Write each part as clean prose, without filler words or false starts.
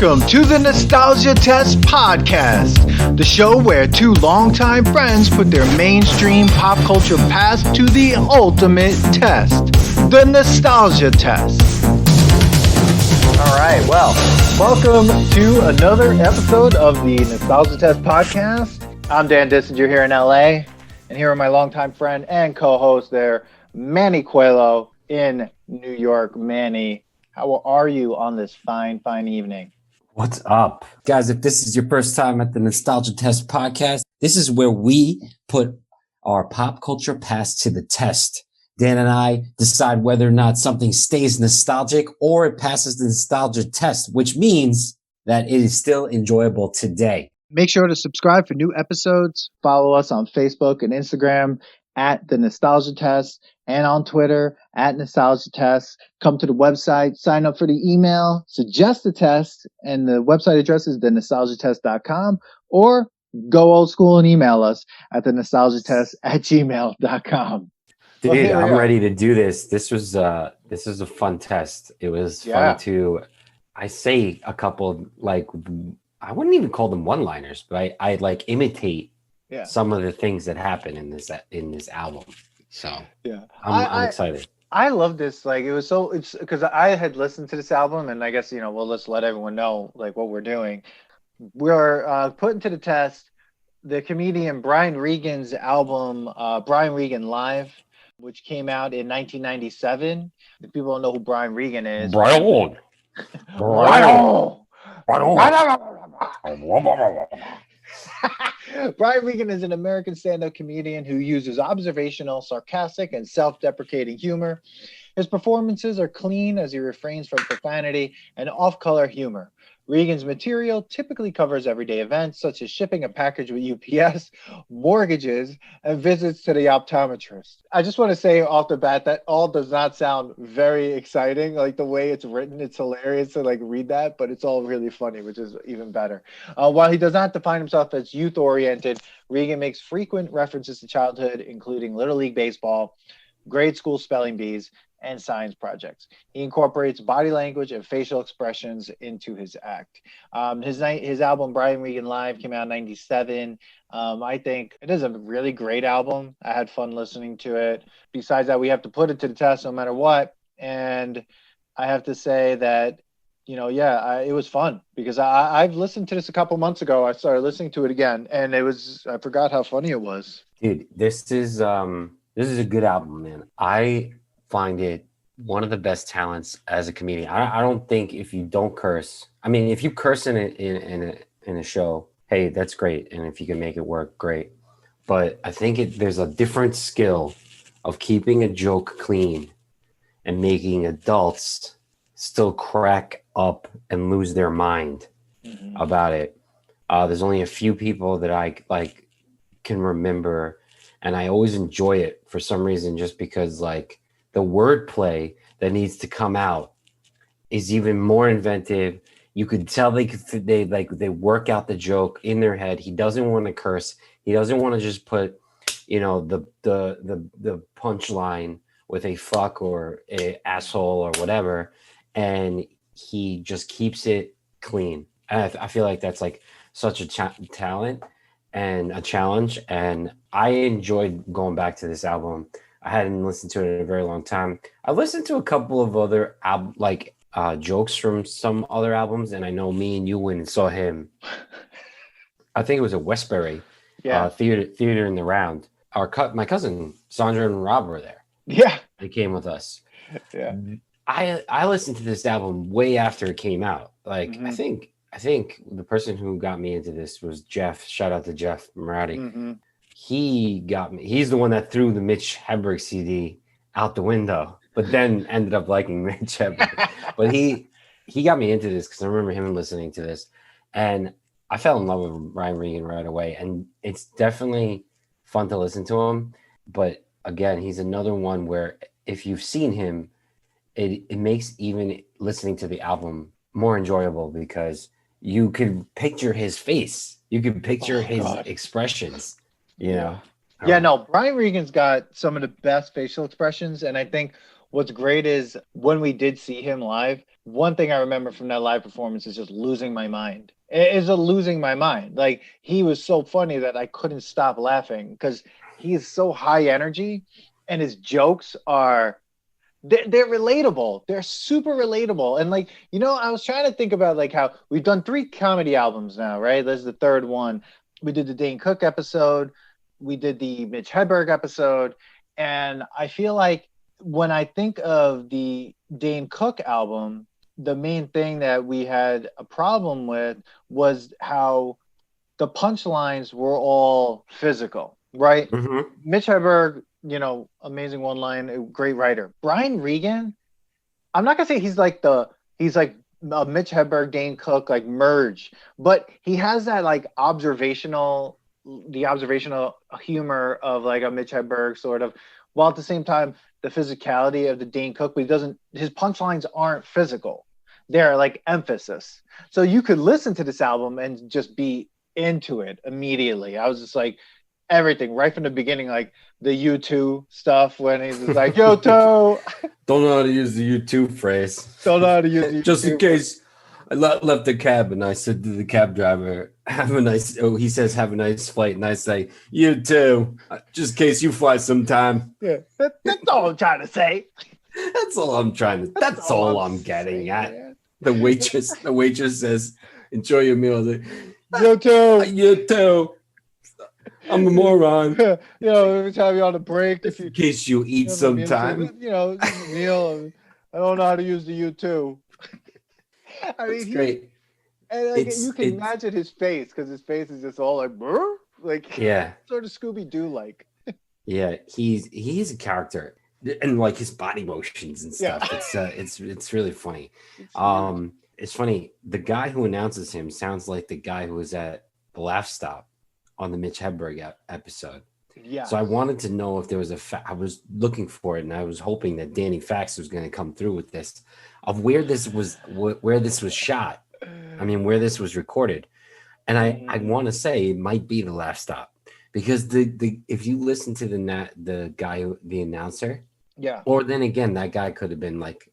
Welcome to the Nostalgia Test Podcast, the show where two longtime friends put their mainstream pop culture past to the ultimate test, the Nostalgia Test. All right, well, welcome to another episode of the Nostalgia Test Podcast. I'm Dan Dissinger here in LA, and here are my longtime friend and co-host there, Manny Coelho in New York. Manny, how are you on this fine evening? What's up? Guys, if this is your first time at the Nostalgia Test Podcast, this is where we put our pop culture past to the test. Dan and I decide whether or not something stays nostalgic or it passes the nostalgia test, which means that it is still enjoyable today. Make sure to subscribe for new episodes. Follow us on Facebook and Instagram at the Nostalgia Test, and on Twitter at Nostalgia Test. Come to the website, sign up for the email, suggest a test, and the website address is thenostalgiatest.com, or go old school and email us at thenostalgiatest@gmail.com. Dude, I'm ready to do this. This was a fun test. It was fun to, I say a couple, like, I wouldn't even call them one-liners, but I like imitate some of the things that happen in this album. So I'm excited. I love this. Like, it's because I had listened to this album, and I guess, we'll just let everyone know like what we're doing. We're putting to the test the comedian Brian Regan's album, Brian Regan Live, which came out in 1997. If people don't know who Brian Regan is, Brian. Brian Regan is an American stand-up comedian who uses observational, sarcastic, and self-deprecating humor. His performances are clean as he refrains from profanity and off-color humor. Regan's material typically covers everyday events such as shipping a package with UPS, mortgages, and visits to the optometrist. I just want to say off the bat that all does not sound very exciting. Like, the way it's written, it's hilarious to read that, but it's all really funny, which is even better. While he does not define himself as youth-oriented, Regan makes frequent references to childhood, including Little League Baseball, grade school spelling bees, and science projects. He incorporates body language and facial expressions into his act. His album Brian Regan Live came out in 97. I think it is a really great album. I had fun listening to it. Besides that, we have to put it to the test no matter what. And I have to say that, it was fun because I've listened to this a couple months ago. I started listening to it again, and I forgot how funny it was. Dude, this is a good album, man. I find it one of the best talents as a comedian. I don't think if you don't curse, I mean, if you curse in a show, hey, that's great, and if you can make it work, great. But I think there's a different skill of keeping a joke clean and making adults still crack up and lose their mind about it. There's only a few people that I can remember, and I always enjoy it for some reason, just because the wordplay that needs to come out is even more inventive. You could tell they work out the joke in their head. He doesn't want to curse. He doesn't want to just put, the punchline with a fuck or a asshole or whatever, and he just keeps it clean. And I feel like that's such a talent and a challenge. And I enjoyed going back to this album. I hadn't listened to it in a very long time. I listened to a couple of other jokes from some other albums, and I know me and you went and saw him. I think it was at Westbury Theater in the Round. My cousin Sandra and Rob were there. Yeah, they came with us. Yeah, I listened to this album way after it came out. I think the person who got me into this was Jeff. Shout out to Jeff Marati. He got me. He's the one that threw the Mitch Hedberg CD out the window, but then ended up liking Mitch Hedberg. But he got me into this because I remember him listening to this, and I fell in love with Brian Regan right away. And it's definitely fun to listen to him. But again, he's another one where if you've seen him, it makes even listening to the album more enjoyable because you could picture his face. You could picture his expressions. Yeah, no, Brian Regan's got some of the best facial expressions, and I think what's great is when we did see him live, one thing I remember from that live performance is just losing my mind. It's a losing my mind. Like, he was so funny that I couldn't stop laughing because he is so high energy, and his jokes are they're relatable. They're super relatable. And like, I was trying to think about like how we've done 3 comedy albums now, right? This is the 3rd one. We did the Dane Cook episode, we did the Mitch Hedberg episode, and I feel like when I think of the Dane Cook album, the main thing that we had a problem with was how the punchlines were all physical, right? Mm-hmm. Mitch Hedberg, amazing one line, great writer. Brian Regan, I'm not gonna say he's like a Mitch Hedberg, Dane Cook like merge, but he has that like observational humor of like a Mitch Hedberg sort of, while at the same time the physicality of the Dane Cook, but his punchlines aren't physical. They're like emphasis. So you could listen to this album and just be into it immediately. I was just like, everything right from the beginning, like the U2 stuff when he's just like, yo, toe. Don't know how to use the U2 phrase. Don't know how to use the Just in U2. case I left the cab and I said to the cab driver, he says, have a nice flight. And I say, you too. Just in case you fly sometime. Yeah, that's all I'm trying to say. That's all I'm that's all I'm getting at. Man. The waitress says, enjoy your meal. Like, You too. You too. I'm a moron. Every time you're on a break, Just in case you eat sometime. Meal. I don't know how to use the U2. I mean, it's great. And like, you can imagine his face, because his face is just all like, brr? Like, yeah, sort of Scooby-Doo like. Yeah, he's a character, and like his body motions and stuff. Yeah. It's really funny. It's funny. The guy who announces him sounds like the guy who was at the Laugh Stop on the Mitch Hedberg episode. Yeah. So I wanted to know if there was I was looking for it, and I was hoping that Danny Fax was going to come through with this, of where this was shot. I mean, where this was recorded. And I want to say it might be the Laugh Stop, because the if you listen to the guy, the announcer, yeah, or then again, that guy could have been like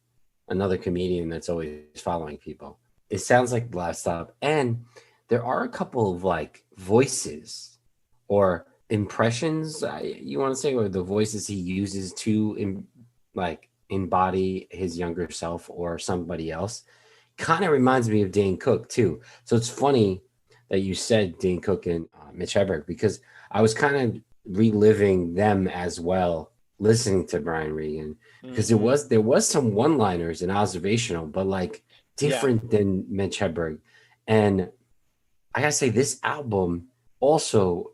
another comedian that's always following people. It sounds like the Laugh Stop, and there are a couple of like voices or impressions, you want to say, or the voices he uses to embody his younger self or somebody else. Kind of reminds me of Dane Cook too. So it's funny that you said Dane Cook and Mitch Hedberg, because I was kind of reliving them as well, listening to Brian Regan, because there was some one-liners and observational, but like different than Mitch Hedberg. And I gotta say, this album also,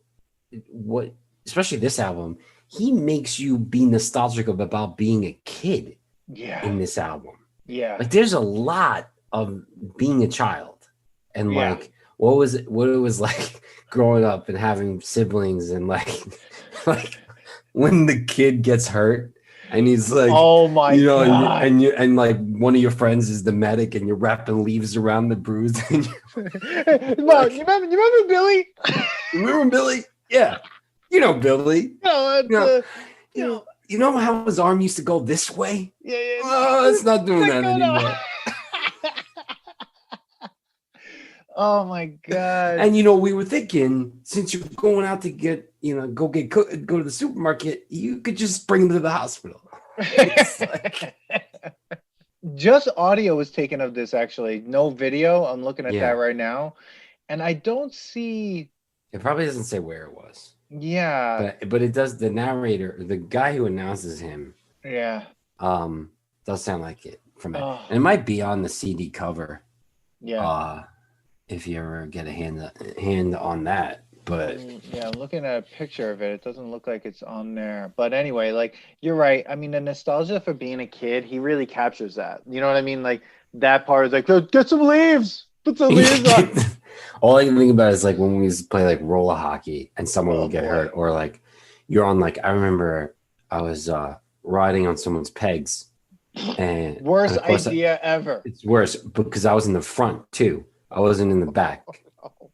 especially this album, he makes you be nostalgic about being a kid in this album. Yeah. Like there's a lot of being a child and like what it was like growing up and having siblings, and like when the kid gets hurt and he's like, oh my God. And like one of your friends is the medic and you're wrapping leaves around the bruise. And well, you remember Billy? Remember Billy? Yeah. You know Billy. You know how his arm used to go this way? Yeah. Oh, it's not doing that anymore. Oh my God. And we were thinking, since you're going out to get, go to the supermarket, you could just bring him to the hospital. Just audio was taken of this, actually. No video. I'm looking at that right now. And I don't see. It probably doesn't say where it was. Yeah. But it does. The narrator, the guy who announces him. Yeah. Does sound like it from it. And it might be on the CD cover. Yeah. If you ever get a hand on that. But yeah, I'm looking at a picture of it. It doesn't look like it's on there. But anyway, like, you're right. I mean, the nostalgia for being a kid, he really captures that. You know what I mean? Like, that part is like, get some leaves. Put some leaves on. All I can think about is like when we used to play like roller hockey and someone would get hurt, or like you're on like, I remember I was riding on someone's pegs, and worst idea ever. It's worse because I was in the front too. I wasn't in the back.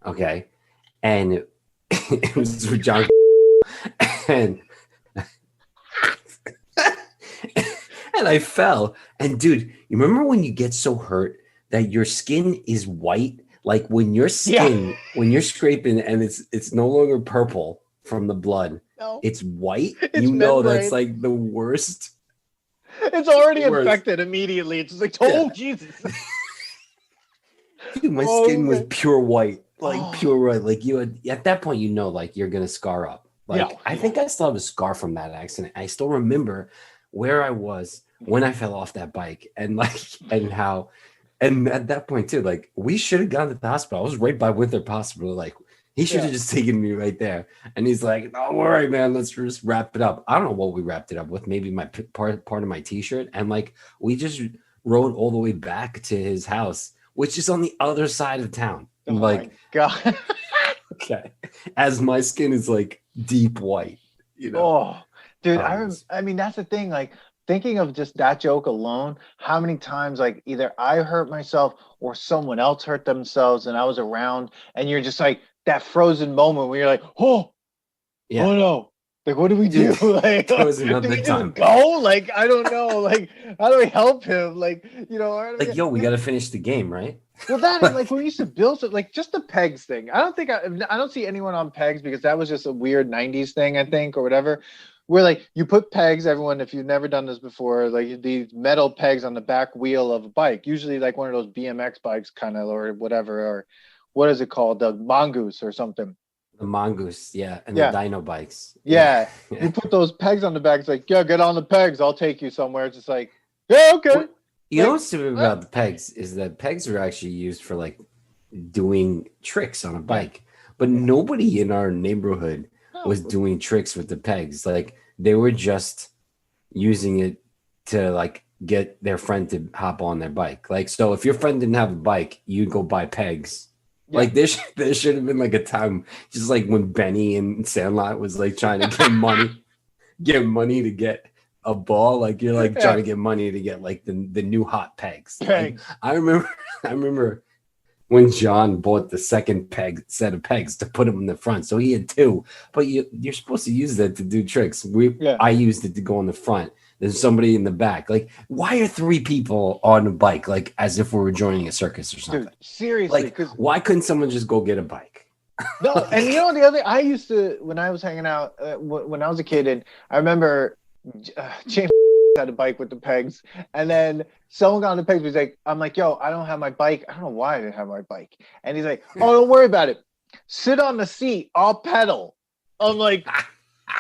Okay. And it was with John. And and I fell. And dude, you remember when you get so hurt that your skin is white? Like when your skin, when you're scraping and it's no longer purple from the blood, it's white. It's That's like the worst. It's already infected immediately. It's just like, oh, Jesus. Dude, my skin was pure white. Like pure white. Like at that point, like you're going to scar up. Like I think I still have a scar from that accident. I still remember where I was when I fell off that bike and how, and at that point too, like we should have gone to the hospital. I was right by Winthrop Hospital. Like he should have just taken me right there. And he's like, "Don't worry, man. Let's just wrap it up." I don't know what we wrapped it up with. Maybe my part of my T-shirt. And like we just rode all the way back to his house, which is on the other side of town. Oh my God. Okay. As my skin is like deep white, Oh, dude, I mean, that's the thing. Like thinking of just that joke alone, how many times like either I hurt myself or someone else hurt themselves and I was around, and you're just like that frozen moment where you're like, oh no. Like, what do we do? Like, that was another time. Just go? Like, I don't know. Like, how do we help him? Like, like, we got to finish the game, right? Well, that and like when we used to build it, like just the pegs thing. I don't see anyone on pegs because that was just a weird '90s thing, I think, or whatever. Where like you put pegs, everyone, if you've never done this before, like these metal pegs on the back wheel of a bike, usually like one of those BMX bikes, kind of, or whatever, or what is it called, the Mongoose or something. The Mongoose, and the Dino bikes. Yeah. You put those pegs on the back. It's like, get on the pegs. I'll take you somewhere. It's just like, yeah, okay. Well, know what's stupid about the pegs is that pegs are actually used for like doing tricks on a bike, but nobody in our neighborhood was doing tricks with the pegs. Like they were just using it to like get their friend to hop on their bike. Like, so if your friend didn't have a bike, you'd go buy pegs. Yeah. Like there should have been like a time, just like when Benny and Sandlot was like trying to get money to get a ball. Like you're like trying to get money to get like the new hot pegs. Like, I remember when John bought the second set of pegs to put them in the front. So he had two, but you're supposed to use that to do tricks. I used it to go on the front. There's somebody in the back. Like, why are three people on a bike? Like, as if we were joining a circus or something. Dude, seriously. Like, why couldn't someone just go get a bike? No, and the other, I used to, when I was hanging out, when I was a kid, and I remember James had a bike with the pegs, and then someone got on the pegs. He's like, I'm like, yo, I don't have my bike. I don't know why I didn't have my bike. And he's like, oh, don't worry about it. Sit on the seat. I'll pedal. I'm like,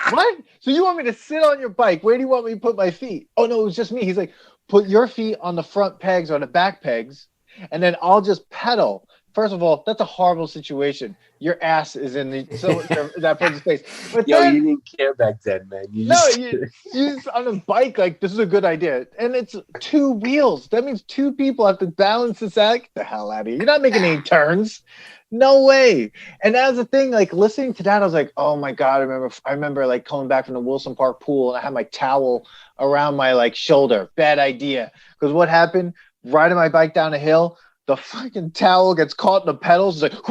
what? So you want me to sit on your bike? Where do you want me to put my feet? Oh, no, it was just me. He's like, put your feet on the front pegs or the back pegs, and then I'll just pedal. First of all, that's a horrible situation. Your ass is in that person's face. But you didn't care back then, man. You're just on a bike. Like, this is a good idea. And it's two wheels. That means two people have to balance this out. Get the hell out of here. You're not making any turns. No way. And as a thing, like listening to that, I was like, oh my God, I remember like coming back from the Wilson Park pool and I had my towel around my like shoulder. Bad idea. Because what happened? Riding my bike down a hill, the fucking towel gets caught in the pedals. It's like,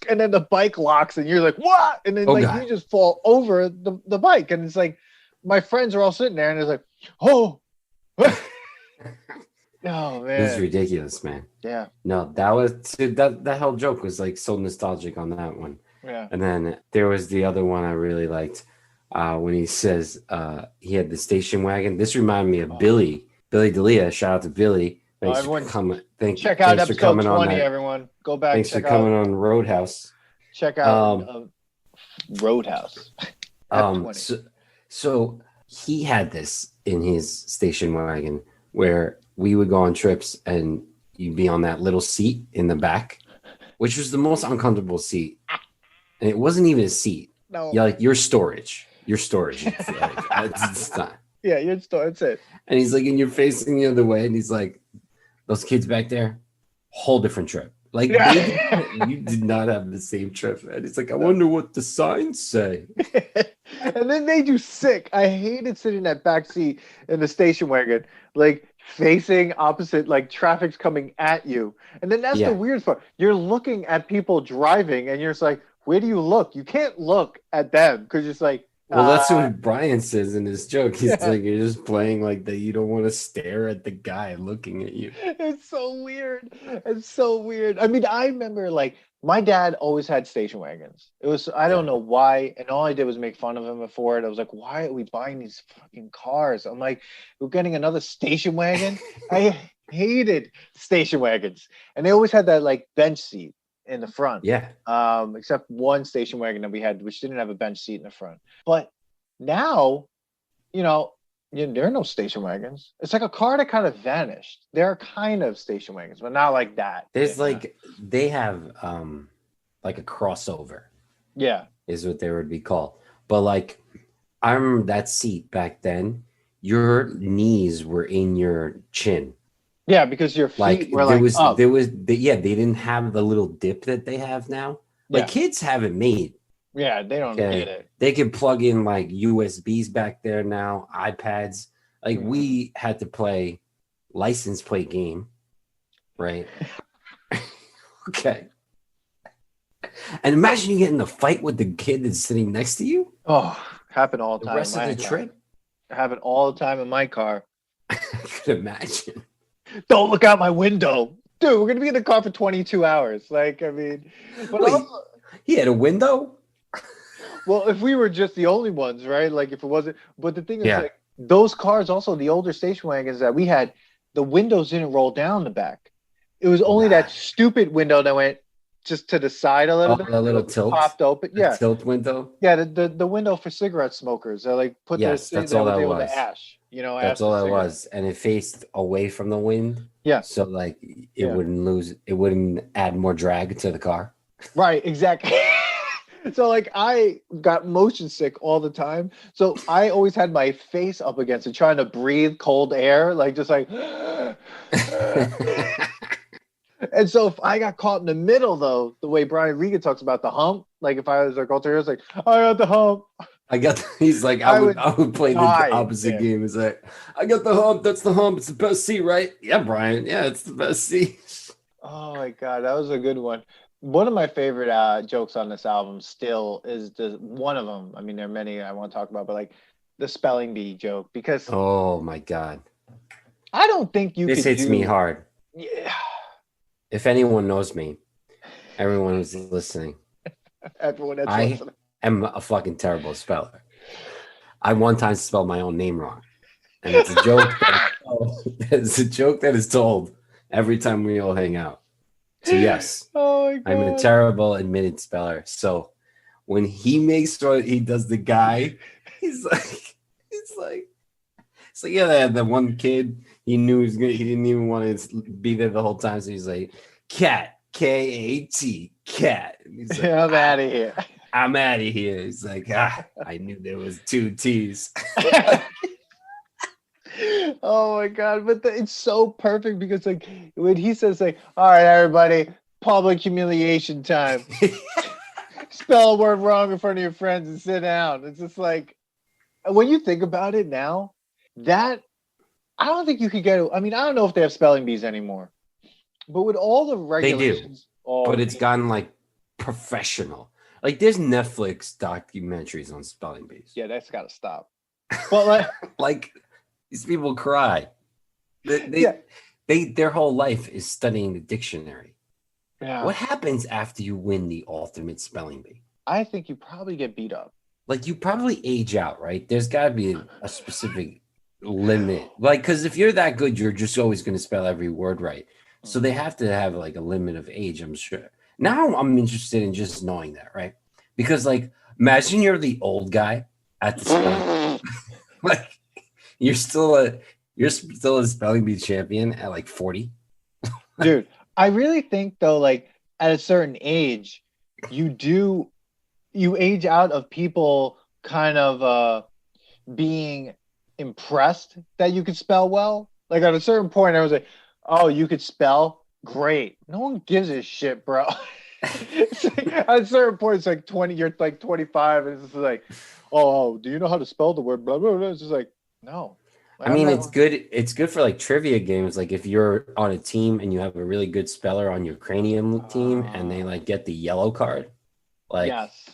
and then the bike locks and you're like, what? And then you just fall over the bike. And it's like, my friends are all sitting there and it's like, oh, oh man, this is ridiculous, man. Yeah. No, that whole joke was like so nostalgic on that one. Yeah. And then there was the other one I really liked when he says he had the station wagon. This reminded me of Billy D'Elia. Shout out to Billy. Thanks for coming. Check out episode 20, everyone. Go back. Thanks for coming on Roadhouse. Check out Roadhouse. So he had this in his station wagon where we would go on trips and you'd be on that little seat in the back, which was the most uncomfortable seat. And it wasn't even a seat. No. You're like, your storage. It's not. Yeah, your storage. That's it. And he's like, and you're facing the other way. And he's like, those kids back there, whole different trip. Like, you did not have the same trip. And it's like, I wonder what the signs say. And then made you sick. I hated sitting in that back seat in the station wagon, like facing opposite, like traffic's coming at you. And then that's the weird part. You're looking at people driving and you're just like, where do you look? You can't look at them because you're just like, Well, that's what Brian says in his joke. He's Yeah. like, you're just playing like that. You don't want to stare at the guy looking at you. It's so weird. It's so weird. I mean, I remember like my dad always had station wagons. It was I don't Yeah. know why, and all I did was make fun of him for it. I was like, why are we buying these fucking cars? I'm like, we're getting another station wagon. I hated station wagons, and they always had that like bench seat in the front. Yeah. Except one station wagon that we had, which didn't have a bench seat in the front. But now, you know, there are no station wagons. It's like a car that kind of vanished. There are kind of station wagons, but not like that. There's like they have like a crossover yeah, is what they would be called. But like I remember that seat back then, your knees were in your chin. yeah, because your feet Like were like up. they didn't have the little dip that they have now. Like Yeah. kids haven't made. Yeah, they don't Okay. get it. They can plug in like USBs back there now, iPads. Like Mhm. we had to play license plate game, right? Okay. And imagine you get in a fight with the kid that's sitting next to you Oh, happen all the the time. rest in of my the car. trip. Happen all the time in my car. I could imagine. Don't look out my window. Dude, we're gonna be in the car for 22 hours. Like, I mean, but Wait. also, He had a window. well, if we were just the only ones, right? Like if it wasn't, but the thing is, Yeah. like those cars, also the older station wagons that we had, the windows didn't roll down the back. It was only that stupid window that went just to the side a little Oh, bit. the little It tilt. popped open. The Yeah, tilt window. yeah. The window for cigarette smokers. They like put Yes, their that's thing all that that was able was. to ash. You know, That's ash all the that cigarette. was, and it faced away from the wind. Yeah. So like it Yeah. wouldn't add more drag to the car. Right, exactly. So like I got motion sick all the time. So I always had my face up against it, trying to breathe cold air, like just like and so if I got caught in the middle though, the way Brian Regan talks about the hump, like if I was like alter, it's like, I got the hump. He's like, I I would play die, the opposite man. game. It's like, I got the hump, that's the hump, it's the best seat, right? Yeah, Brian. Yeah, it's the best seat. Oh my god, that was a good one. One of my favorite jokes on this album still is the one of them. I mean, there are many I want to talk about, but like the spelling bee joke, because Oh my god. I don't think you This could hits me hard. Yeah, If anyone knows me, everyone who's listening, everyone that's I listening. am a fucking terrible speller. I one time spelled my own name wrong. And it's a joke it's a joke that is told every time we all hang out. So yes, Oh my god. I'm a terrible admitted speller. So when he makes sure he does the guy, it's like yeah, the one kid he knew he didn't even want to be there the whole time. So he's like, cat, K-A-T, cat. And he's like, I'm out of here. I'm out of here. He's like, I knew there was two T's. Oh my god, but it's so perfect because like when he says like, all right, everybody, public humiliation time. Spell a word wrong in front of your friends and sit down. It's just like when you think about it now, that I don't think you could get. I mean, I don't know if they have spelling bees anymore, but with all the regulations, but it's gotten like professional. Like there's Netflix documentaries on spelling bees. Yeah, that's got to stop. But like, like these people cry. Their whole life is studying the dictionary. yeah. What happens after you win the ultimate spelling bee? I think you probably get beat up. Like you probably age out, right? There's got to be a specific limit. Like, because if you're that good, you're just always going to spell every word right. So they have to have like a limit of age, I'm sure. Now I'm interested in just knowing that, right? Because like, imagine you're the old guy at the spelling. Like, you're still a spelling bee champion at like 40. Dude, I really think though, like at a certain age, you age out of people kind of being impressed that you could spell well. Like at a certain point, I was like, "Oh, you could spell? Great!" No one gives a shit, bro. It's like, at a certain point, it's like 20. You're like 25, and it's just like, "Oh, do you know how to spell the word?" Blah blah blah. It's just like, no. Like, I mean, it's good. It's good for like trivia games. Like if you're on a team and you have a really good speller on your cranium team, and they like get the yellow card, like yes.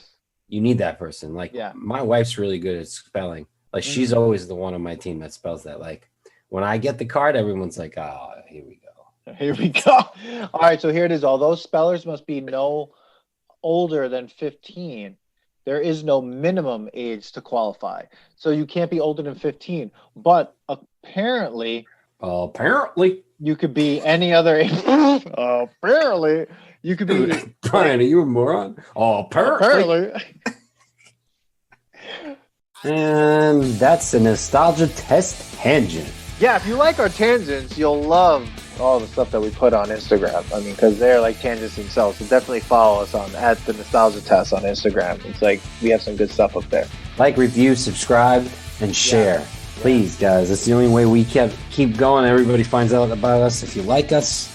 you need that person. Like Yeah. my wife's really good at spelling. Like she's always the one on my team that spells that. Like when I get the card, everyone's like, oh, here we go. Here we go. All right, so here it is. Although spellers must be no older than 15, there is no minimum age to qualify. So you can't be older than 15. But apparently you could be any other age. Apparently you could be. Brian, are you a moron? Oh, apparently. And that's the nostalgia test tangent. Yeah, if you like our tangents, you'll love all the stuff that we put on Instagram. I mean, because they're like tangents themselves. So definitely follow us on at the Nostalgia Test on Instagram. It's like we have some good stuff up there. Like, review, subscribe, and share. Yeah. Please, guys. That's the only way we keep going. Everybody finds out about us. If you like us,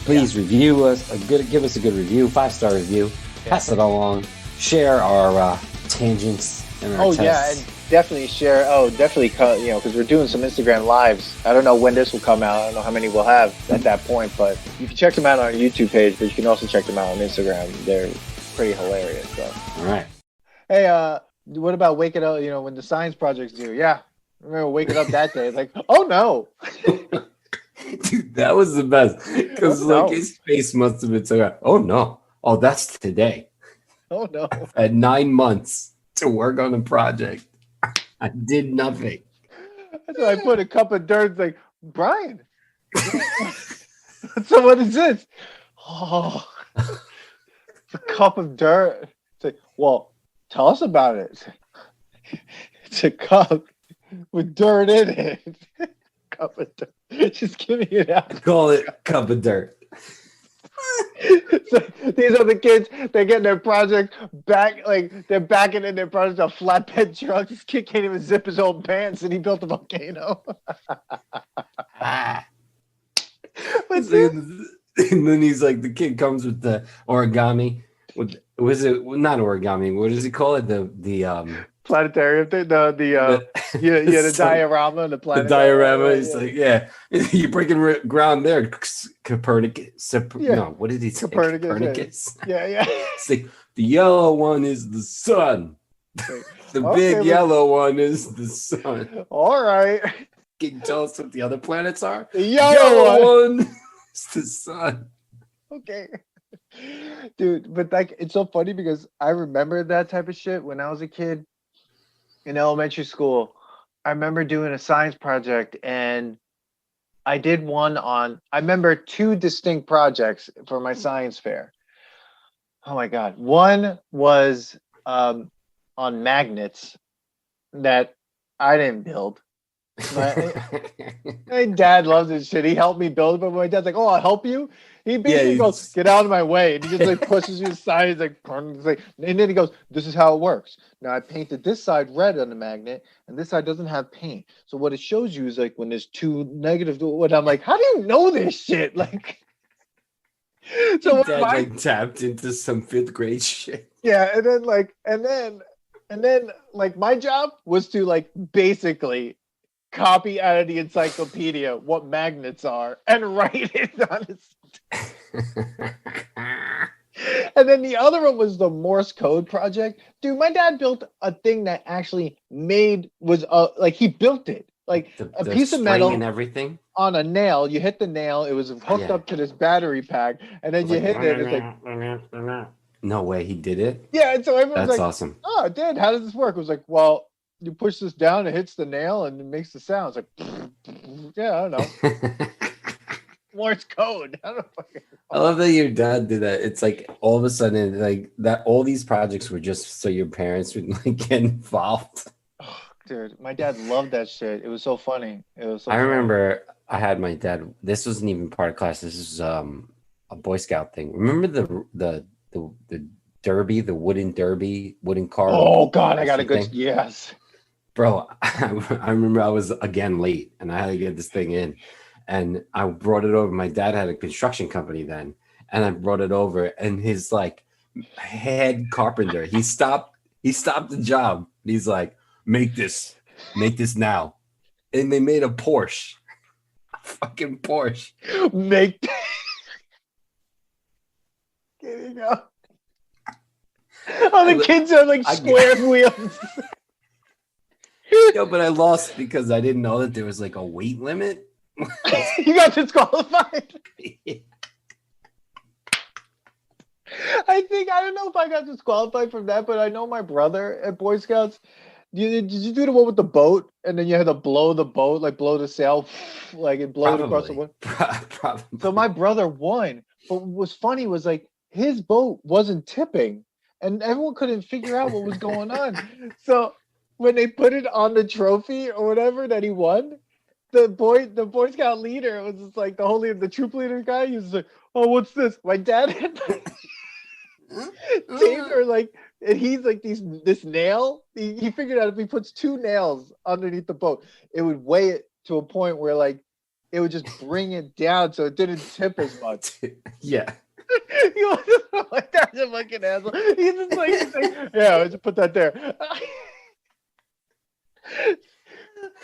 please review us. Give us a good review, 5-star review. Pass it along. Share our tangents and our tests. Yeah, and definitely share. Definitely, because we're doing some Instagram lives. I don't know when this will come out. I don't know how many we'll have at that point, but you can check them out on our YouTube page, but you can also check them out on Instagram. They're pretty hilarious. So. All right. Hey, what about waking up, when the science project's due? Yeah. I remember waking up that day. It's like, oh no. Dude, that was the best. Because his face must have been so, oh no. Oh, that's today. Oh no. I had 9 months to work on the project. I did nothing. So I put a cup of dirt. It's like, Brian. So what is this? Oh, it's a cup of dirt. It's like, well, tell us about it. It's a cup with dirt in it. Cup of dirt. Just give me it out. Call it cup of dirt. So these are the kids. They're getting their project back. Like they're backing in their project a flatbed truck. This kid can't even zip his own pants, and he built a volcano. And then he's like, the kid comes with the origami. Was it not origami? What does he call it? The planetarium thing. The diorama and the planetarium. The diorama. He's like, you're breaking ground there, Copernicus. No, what did he say? Copernicus. Yeah. It's like the yellow one is the sun. The big yellow one is the sun. All right. Can you tell us what the other planets are? The yellow one is the sun. Okay. Dude, but it's so funny because I remember that type of shit when I was a kid in elementary school. I remember doing a science project, and I did one I remember 2 distinct projects for my science fair. Oh my God. One was on magnets that I didn't build. My dad loves this shit. He helped me build it, but my dad's like, "Oh, I'll help you." He basically goes, "Get out of my way," and he just like pushes you aside. He's like, and then he goes, "This is how it works. Now I painted this side red on the magnet, and this side doesn't have paint. So what it shows you is like when there's 2 negative. What I'm like, how do you know this shit? Like, so dad tapped into some 5th grade shit. Yeah, and then my job was to basically copy out of the encyclopedia what magnets are and write it on his. And then the other one was the Morse code project. Dude, my dad built a thing that actually he built it. A piece of metal and everything on a nail. You hit the nail, it was hooked up to this battery pack, and then you hit it. It's like, no way, he did it. Yeah, and so everyone's that's awesome. Oh, Dad, how does this work? It was like, well, you push this down, it hits the nail, and it makes the sound. It's like, yeah, I don't know. Morse code. I love that your dad did that. It's like all of a sudden, like that. All these projects were just so your parents would get involved. Oh, dude, my dad loved that shit. It was so funny. I remember I had my dad. This wasn't even part of class. This was a Boy Scout thing. Remember the derby, the wooden car? Oh God, I got a good yes. Bro, I remember I was again late and I had to get this thing in, and I brought it over. My dad had a construction company then, and I brought it over, and his head carpenter, he stopped the job. He's like, make this now. And they made a Porsche. A fucking Porsche. Here you go. Oh, the kids are like square wheels. Yo, but I lost because I didn't know that there was like a weight limit. You got disqualified. Yeah. I don't know if I got disqualified from that, but I know my brother at Boy Scouts. Did you do the one with the boat, and then you had to blow the boat, like blow the sail, like it blowed across the water? Probably. So my brother won, but what was funny was like his boat wasn't tipping, and everyone couldn't figure out what was going on. So when they put it on the trophy or whatever that he won, the Boy Scout leader was just like the troop leader guy. He was like, "Oh, what's this?" My dad had taped or like, and he's like this nail. He figured out if he puts 2 nails underneath the boat, it would weigh it to a point where like it would just bring it down so it didn't tip as much. Yeah. He was like, that's a fucking asshole. He's just like, yeah, I just put that there.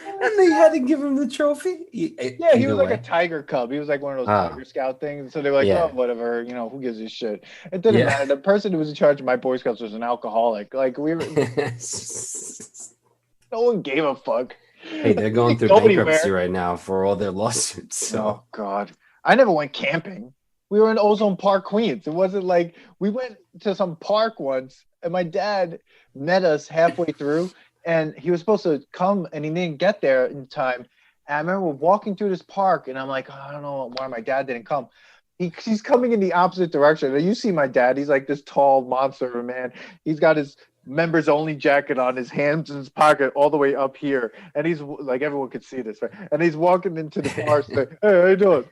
And they had to give him the trophy. Yeah, he was like a tiger cub. He was like one of those Tiger Scout things. So they're like, yeah. Oh, whatever, who gives a shit? It didn't matter. The person who was in charge of my Boy Scouts was an alcoholic. Like we were, no one gave a fuck. Hey, they're going through bankruptcy right now for all their lawsuits. So. Oh God, I never went camping. We were in Ozone Park, Queens. It wasn't like we went to some park once, and my dad met us halfway through. And he was supposed to come, and he didn't get there in time. And I remember walking through this park, and I'm like, I don't know why my dad didn't come. He's coming in the opposite direction. And you see my dad. He's like this tall monster of a man. He's got his members-only jacket on, his hands in his pocket all the way up here. And he's like, everyone could see this, right? And he's walking into the forest like, hey, how you doing?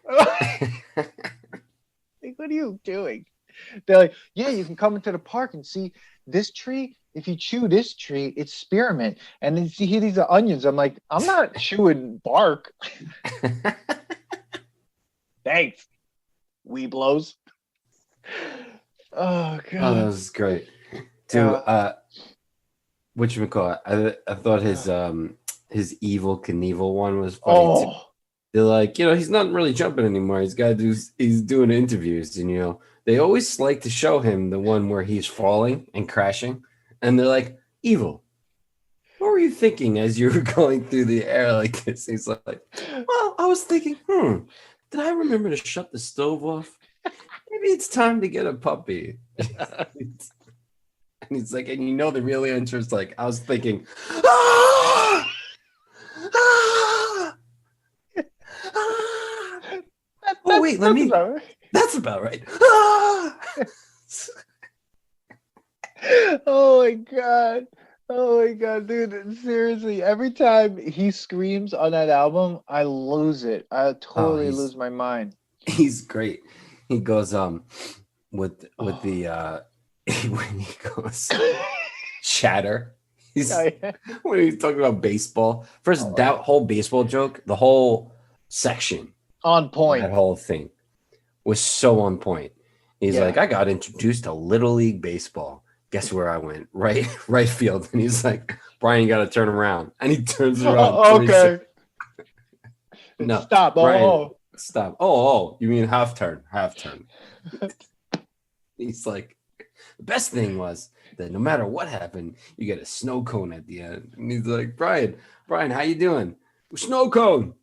Like, what are you doing? They're like, yeah, you can come into the park and see this tree. If you chew this tree, it's spearmint. And then you hear these are onions. I'm like, I'm not chewing bark. Thanks. Weeblos. Oh, God. Oh, that was great. Dude, whatchamacallit? I thought his Evil Knievel one was funny too. They're like, he's not really jumping anymore. He's doing interviews, and they always like to show him the one where he's falling and crashing. And they're like, Evil, what were you thinking as you were going through the air like this? He's like, well, I was thinking, did I remember to shut the stove off? Maybe it's time to get a puppy. And he's like, and the real answer is like, I was thinking, oh, wait, that's about right. Oh my god, dude, seriously, every time he screams on that album, I lose it. I totally lose my mind. He's great. He goes with the when he goes shatter. When he's talking about baseball. First, that whole baseball joke, the whole section on point. That whole thing was so on point. He's like, I got introduced to Little League Baseball. Guess where I went? Right field. And he's like, Brian, you got to turn around. And he turns around. Okay. No. Stop. Brian, stop. Oh, you mean half turn. He's like, the best thing was that no matter what happened, you get a snow cone at the end. And he's like, Brian, how you doing? Snow cone.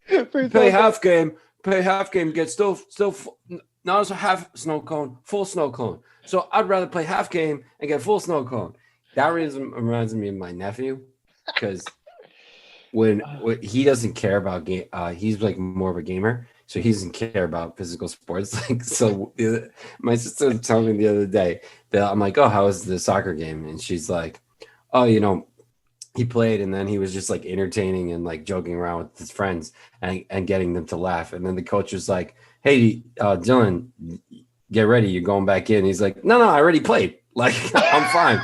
Play half game, get still not as a half snow cone, full snow cone. So I'd rather play half game and get full snow cone. That reminds me of my nephew, because when he doesn't care about game, he's like more of a gamer, so he doesn't care about physical sports. Like, so my sister was telling me the other day that I'm like, oh, how was the soccer game? And she's like, oh, he played, and then he was just like entertaining and like joking around with his friends and getting them to laugh. And then the coach was like, hey, Dylan, get ready. You're going back in. He's like, no, I already played. Like, I'm fine.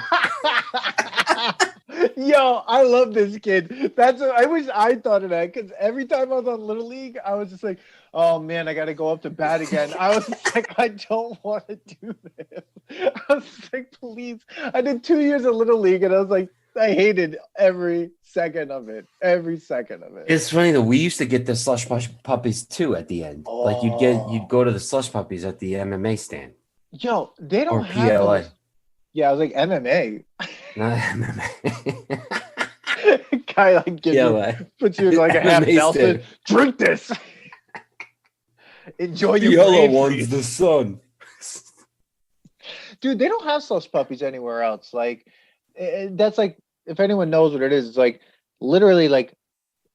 Yo, I love this kid. I wish I thought of that, because every time I was on Little League, I was just like, oh man, I got to go up to bat again. I was like, I don't want to do this. I was like, please. I did 2 years of Little League, and I was like, I hated every second of it. It's funny though. We used to get the slush puppies too at the end. Like you'd go to the slush puppies at the MMA stand. Yo, they or don't have PLA. those. Yeah, I was like MMA. Not MMA. Guy like gives you, PLA. puts you in like a half MMA Nelson. stand. Drink this. Enjoy The your yellow brain one's freeze. the sun. Dude, they don't have slush puppies anywhere else. Like, that's like, if anyone knows what it is, it's like literally like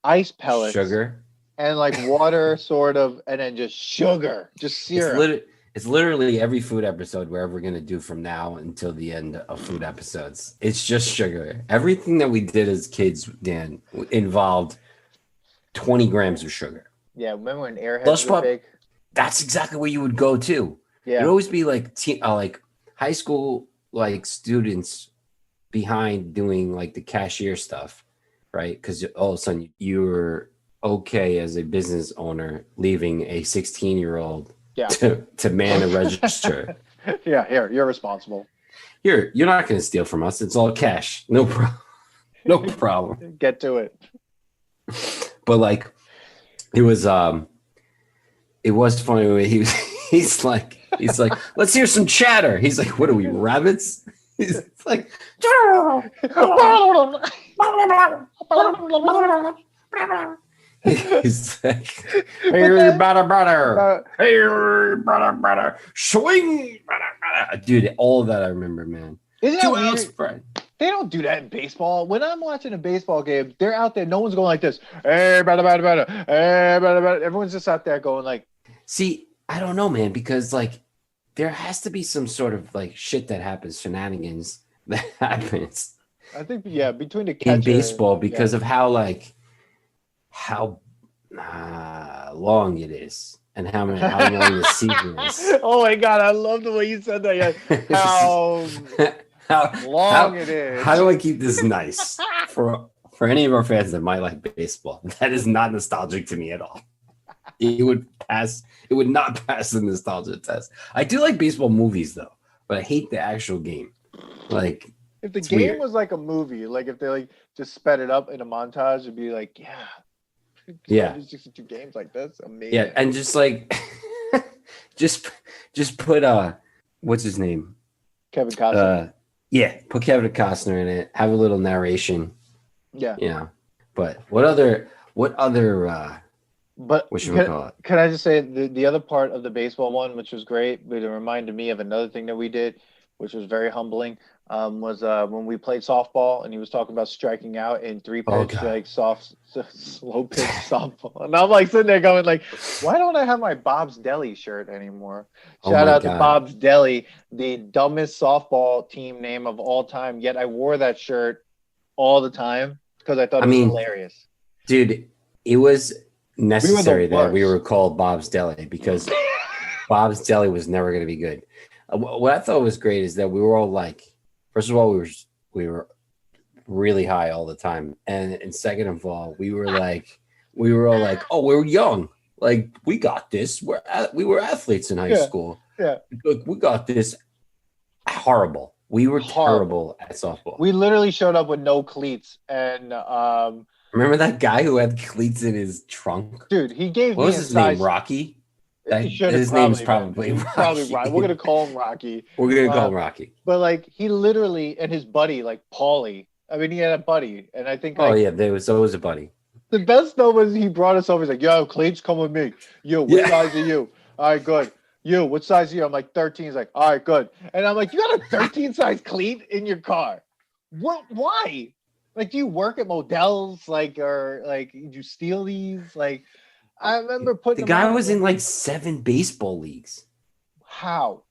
ice pellets Sugar. and like water, sort of, and then just sugar, just syrup. It's literally every food episode we're ever gonna do from now until the end of food episodes. It's just sugar. Everything that we did as kids, Dan, involved 20 grams of sugar. Yeah, remember when airheads Slush were pup. big? That's exactly where you would go to. Yeah. It'd always be like high school like students behind doing like the cashier stuff, right? Because all of a sudden you're okay as a business owner leaving a 16-year-old Yeah. to man a register. Yeah, here, you're responsible. You're not going to steal from us. It's all cash. No problem. No problem. Get to it. But like, it was funny when he's like, let's hear some chatter. He's like, what are we, rabbits? He's like, he's like, hey, brother, hey, brother, swing, brother. Dude, all of that I remember, man. Isn't that 2 weird? ounce spread. They don't do that in baseball. When I'm watching a baseball game, they're out there. No one's going like this. Hey, brother. Hey, brother. Everyone's just out there going like. See, I don't know, man, because like there has to be some sort of like shit that happens, shenanigans that happens I think, yeah, between the catcher in baseball because yeah. of how long it is and how long the season is. Oh my God, I love the way you said that. Yeah. How long it is. How do I keep this nice for any of our fans that might like baseball? That is not nostalgic to me at all. It would not pass the nostalgia test. I do like baseball movies though, but I hate the actual game. Like, if the game weird. Was like a movie, like if they like just sped it up in a montage, it'd be like, yeah, 62 games like this, amazing. Yeah, and just like, just put what's his name? Kevin Costner. Yeah, put Kevin Costner in it. Have a little narration. Yeah. Yeah. But what other but what should we call it? Can I just say the other part of the baseball one, which was great, but it reminded me of another thing that we did, which was very humbling, was when we played softball and he was talking about striking out in 3-pitch, like slow pitch softball. And I'm like sitting there going like, why don't I have my Bob's Deli shirt anymore? Shout out to Bob's Deli, the dumbest softball team name of all time. Yet I wore that shirt all the time because I thought it was hilarious. Dude, it was necessary that we were called Bob's Deli because Bob's Deli was never going to be good. What I thought was great is that we were all like, first of all, we were really high all the time, and second of all, we were all like, oh, we're young, like we got this. We were athletes in high school. Yeah, look, we got this. Horrible. We were terrible at softball. We literally showed up with no cleats, and remember that guy who had cleats in his trunk? Dude, he gave what me was his name? Rocky. His name's probably Rocky. Probably right. We're gonna call him Rocky. We're gonna call him Rocky. But like he literally and his buddy, like Paulie. I mean, he had a buddy, and I think. There was always a buddy. The best though was he brought us over. He's like, "Yo, cleats, come with me. You, what size are you? All right, good. You, what size are you?" I'm like 13. He's like, "All right, good." And I'm like, "You got a 13 size cleat in your car? What? Why? Like, do you work at Modell's? Like, or like, do you steal these? Like." I remember putting the guy was in like 7 baseball leagues. How?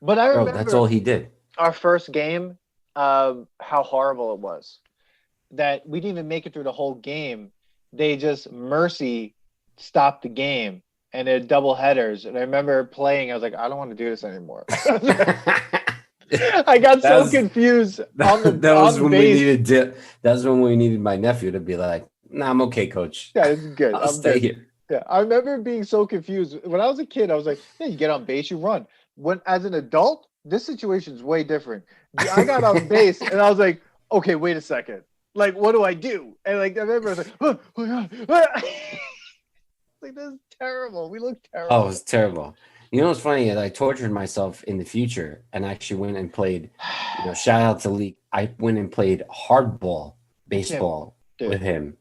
But I remember that's all he did. Our first game, how horrible it was. That we didn't even make it through the whole game. They just mercy stopped the game and they're double headers. And I remember playing, I was like, I don't want to do this anymore. I got so confused. That was when we needed my nephew to be like, nah, I'm okay, coach. Yeah, it's good. I'll stay here. Yeah, I remember being so confused. When I was a kid, I was like, yeah, you get on base, you run. When as an adult, this situation is way different. I got on base and I was like, okay, wait a second. Like, what do I do? And like I remember I was like, oh my God. Like, this is terrible. We look terrible. Oh, it was terrible. You know what's funny? I tortured myself in the future and actually went and played, shout out to Leak. I went and played hardball baseball with him.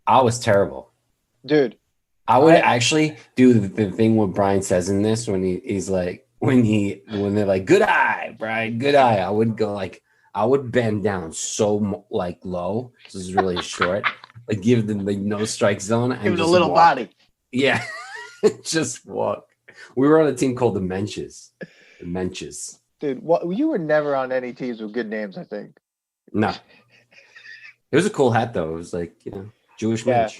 I was terrible. Dude. I would actually do the thing what Brian says in this when he's like, when they're like, good eye, Brian, good eye. I would go like, I would bend down so like low. This is really short. Like give them the no strike zone. And give it a little body. Yeah. Just walk. We were on a team called the Menches. The Menches. Dude, you were never on any teams with good names, I think. No. It was a cool hat though. It was like, Jewish Mensch.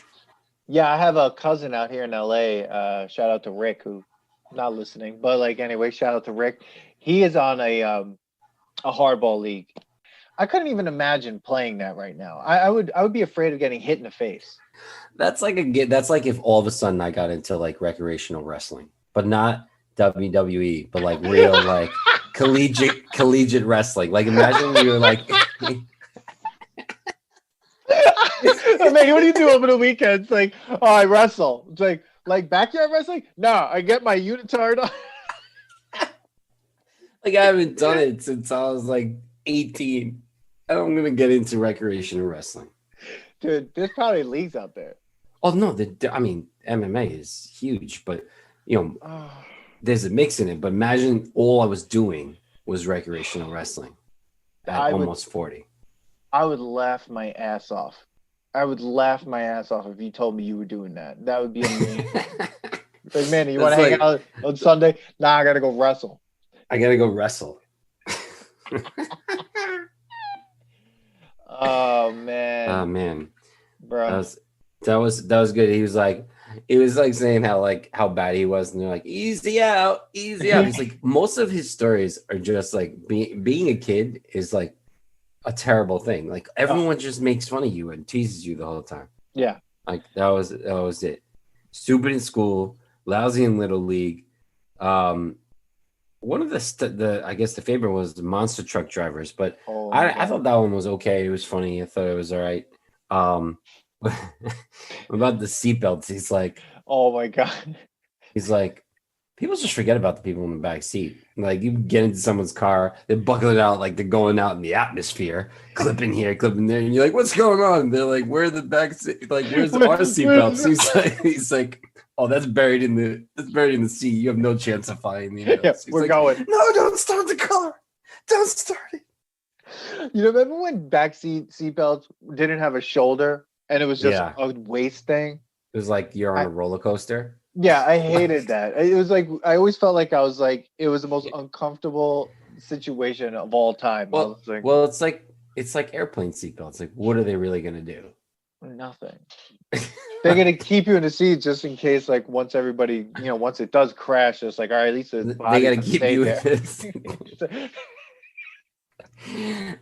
Yeah, I have a cousin out here in LA. Shout out to Rick, who not listening, but like anyway, shout out to Rick. He is on a hardball league. I couldn't even imagine playing that right now. I would be afraid of getting hit in the face. That's like if all of a sudden I got into like recreational wrestling, but not WWE, but like real like collegiate wrestling. Like imagine you were like Man, what do you do over the weekends? Like, oh, I wrestle. It's like backyard wrestling? No, I get my unitard on. Like I haven't done it since I was like 18. I'm gonna get into recreational wrestling. Dude, there's probably leagues out there. Oh no, I mean MMA is huge, but there's a mix in it. But imagine all I was doing was recreational wrestling at almost 40. I would laugh my ass off. I would laugh my ass off if you told me you were doing that. That would be amazing. Like, Manny, you want to hang out on Sunday? Nah, I gotta go wrestle. I gotta go wrestle. Oh man, bro, that was good. He was like saying how bad he was, and they're like, easy out. He's like, most of his stories are just like being a kid is like a terrible thing. Like everyone just makes fun of you and teases you the whole time. Yeah, like that was it. Stupid in school, lousy in little league. One of the I guess the favorite was the monster truck drivers, but I thought that one was okay. It was funny. I thought it was all right. About the seatbelts, he's like, oh my god, he's like, people just forget about the people in the back seat. Like you get into someone's car, they're buckling out like they're going out in the atmosphere, clipping here, clipping there, and you're like, what's going on? And they're like, where are the back seat? Like, where's our seatbelts? He's like, oh, that's buried in the seat. You have no chance of finding it. Yeah, we're going. No, don't start the car. Don't start it. You remember when backseat seatbelts didn't have a shoulder and it was just a waist thing? It was like you're on a roller coaster. Yeah, I hated that. It was like I always felt like I was like it was the most uncomfortable situation of all time. Well, it's like airplane seatbelts. Like, what are they really gonna do? Nothing. They're gonna keep you in the seat just in case, like once everybody, once it does crash, it's like, all right, at least they gotta keep you in this.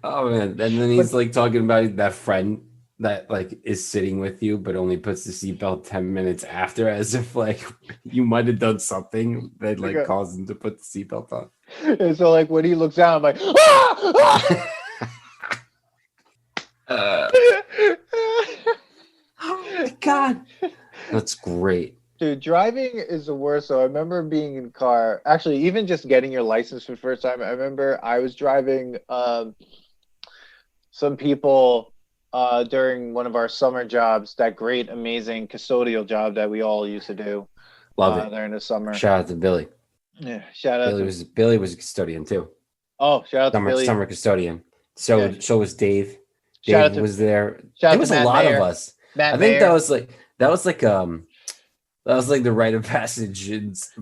Oh man. And then he's like talking about that friend that like is sitting with you but only puts the seatbelt 10 minutes after, as if like you might have done something that like caused him to put the seatbelt on. And so like when he looks down, I'm like, ah! Oh my god, that's great. Dude, driving is the worst. So I remember being in a car, actually even just getting your license for the first time. I remember I was driving some people during one of our summer jobs, that great amazing custodial job that we all used to do. Love it during the summer. Shout out to Billy. Yeah, shout out Billy was a custodian too. Oh, shout out to Billy. Summer custodian. So was Dave. Dave was there. There was a lot of us. I think that was like the rite of passage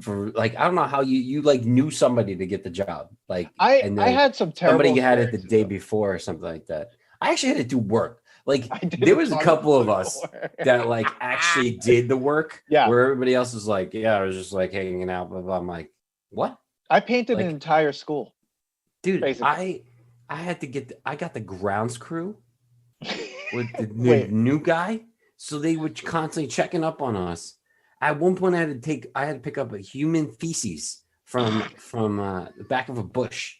for like, I don't know how you like knew somebody to get the job. Like I had some terrible somebody had it the day before or something like that. I actually had to do work. Like there was a couple of us that like actually did the work. Yeah. Where everybody else was like, I was just like hanging out. Blah, blah. I'm like, what? I painted an entire school. Dude, basically. I got the grounds crew with the new guy. So they were constantly checking up on us. At one point I had to pick up a human feces from the back of a bush.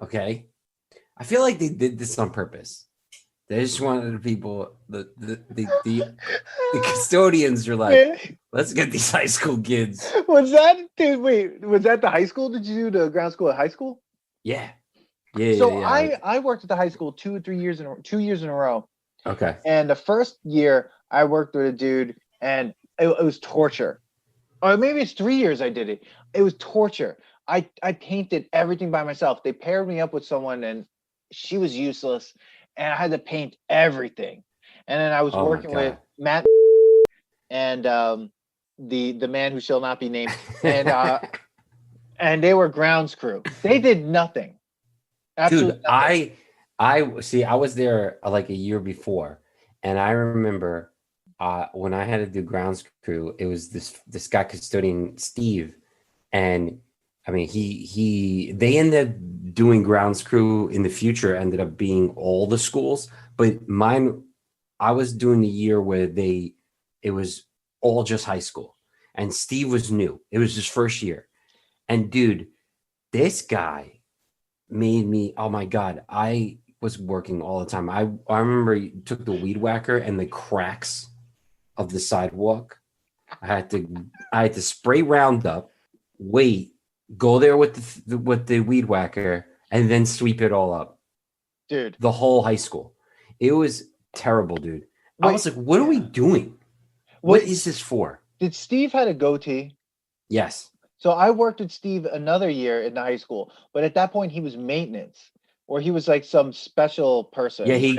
Okay. I feel like they did this on purpose They're just one of the people. The custodians are like, Man, let's get these high school kids. was that, dude? Wait, was that the high school? Did you do the ground school at high school? Yeah, yeah, So yeah. I worked at the high school 2 or 3 years in a row. Okay. And the first year I worked with a dude, and it was torture. Or maybe it's 3 years I did it. It was torture. I painted everything by myself. They paired me up with someone, and she was useless, and I had to paint everything. And then I was Oh my working with God. Matt and the man who shall not be named, and they were grounds crew. They did nothing. Absolutely Dude, nothing. I see. I was there like a year before, and I remember when I had to do grounds crew, it was this guy custodian Steve, and I mean they ended up doing grounds crew in the future. Ended up being all the schools, but mine, I was doing the year where it was all just high school, and Steve was new. It was his first year, and dude, this guy made me, oh my God, I was working all the time. I remember he took the weed whacker and the cracks of the sidewalk. I had to spray Roundup, wait, go there with the weed whacker, and then sweep it all up. Dude. The whole high school. It was terrible, dude. I was like, what are we doing? What is this for? Did Steve had a goatee? Yes. So I worked with Steve another year in the high school, but at that point he was maintenance, or he was like some special person. Yeah, he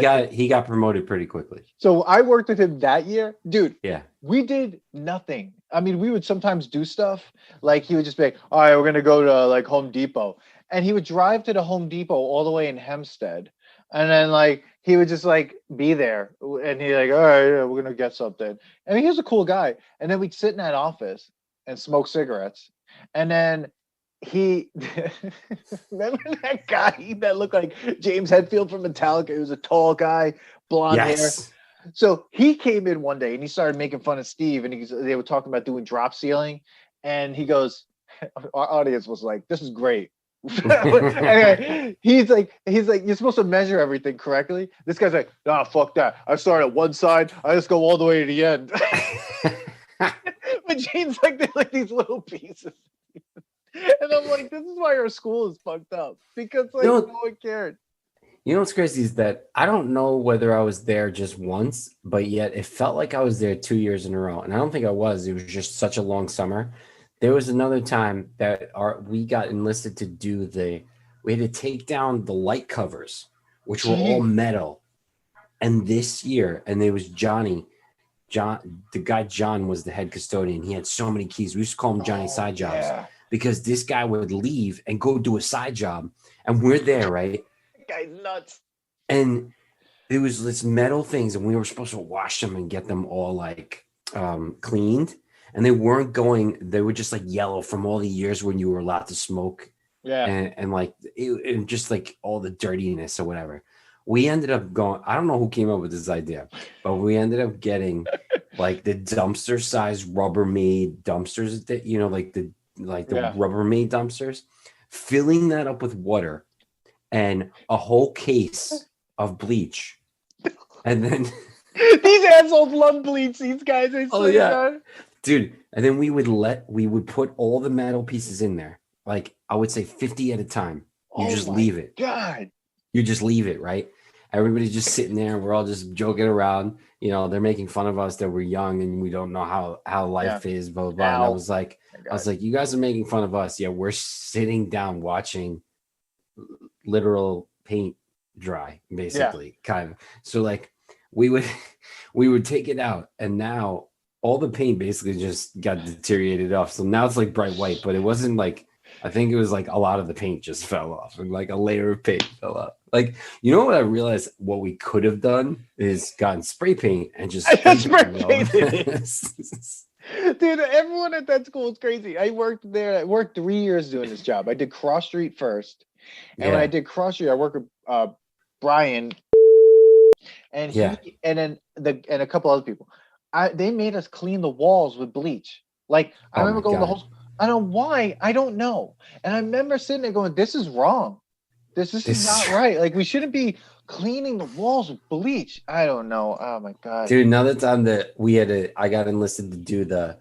got promoted pretty quickly. So I worked with him that year, dude. Yeah. We did nothing. I mean, we would sometimes do stuff like he would just be like, "All right, we're gonna go to like Home Depot," and he would drive to the Home Depot all the way in Hempstead, and then like he would just like be there, and he like, "All right, yeah, we're gonna get something." I mean, he was a cool guy, and then we'd sit in that office and smoke cigarettes. And then he remember that guy that looked like James Hetfield from Metallica? He was a tall guy, blonde hair. So he came in one day and he started making fun of Steve, and they were talking about doing drop ceiling, and he goes, our audience was like, "This is great." Anyway, he's like, "You're supposed to measure everything correctly." This guy's like, "Nah, fuck that. I start at one side, I just go all the way to the end." But Jane's like, they're like these little pieces. And I'm like, this is why our school is fucked up. Because like no one cared. You know what's crazy is that I don't know whether I was there just once, but yet it felt like I was there 2 years in a row. And I don't think I was. It was just such a long summer. There was another time that we got enlisted to do we had to take down the light covers, which were all metal. And this year, and there was John, the guy John was the head custodian. He had so many keys. We used to call him Johnny Side Jobs because this guy would leave and go do a side job. And we're there, right? That guy's nuts. And there was this metal things, and we were supposed to wash them and get them all like cleaned. And they weren't going, they were just like yellow from all the years when you were allowed to smoke. Yeah. And like it just like all the dirtiness or whatever. We ended up going, I don't know who came up with this idea, but we ended up getting like the dumpster size Rubbermaid dumpsters that, you know, like the Rubbermaid dumpsters, filling that up with water and a whole case of bleach. And then these assholes love bleach, these guys. Dude. And then we would put all the metal pieces in there. Like I would say 50 at a time. You just leave it. God. You just leave it, right? Everybody's just sitting there. We're all just joking around. You know, they're making fun of us that we're young and we don't know how life is, blah, blah, blah. And I was like, you guys are making fun of us. Yeah, we're sitting down watching literal paint dry, basically, kind of. So like we would take it out, and now all the paint basically just got deteriorated off. So now it's like bright white, but it wasn't like, I think it was like a lot of the paint just fell off and like a layer of paint fell off. Like, you know what I realized what we could have done is gotten spray paint and just spray painted. Dude, everyone at that school is crazy. I worked there. I worked 3 years doing this job. I did Cross Street first. And when I did Cross Street, I worked with Brian and and a couple other people. They made us clean the walls with bleach. Like I remember going the whole. I don't know why. I don't know. And I remember sitting there going, "This is wrong. This is not right. Like we shouldn't be cleaning the walls with bleach. I don't know. Oh my god, Dude, another time that I got enlisted to do the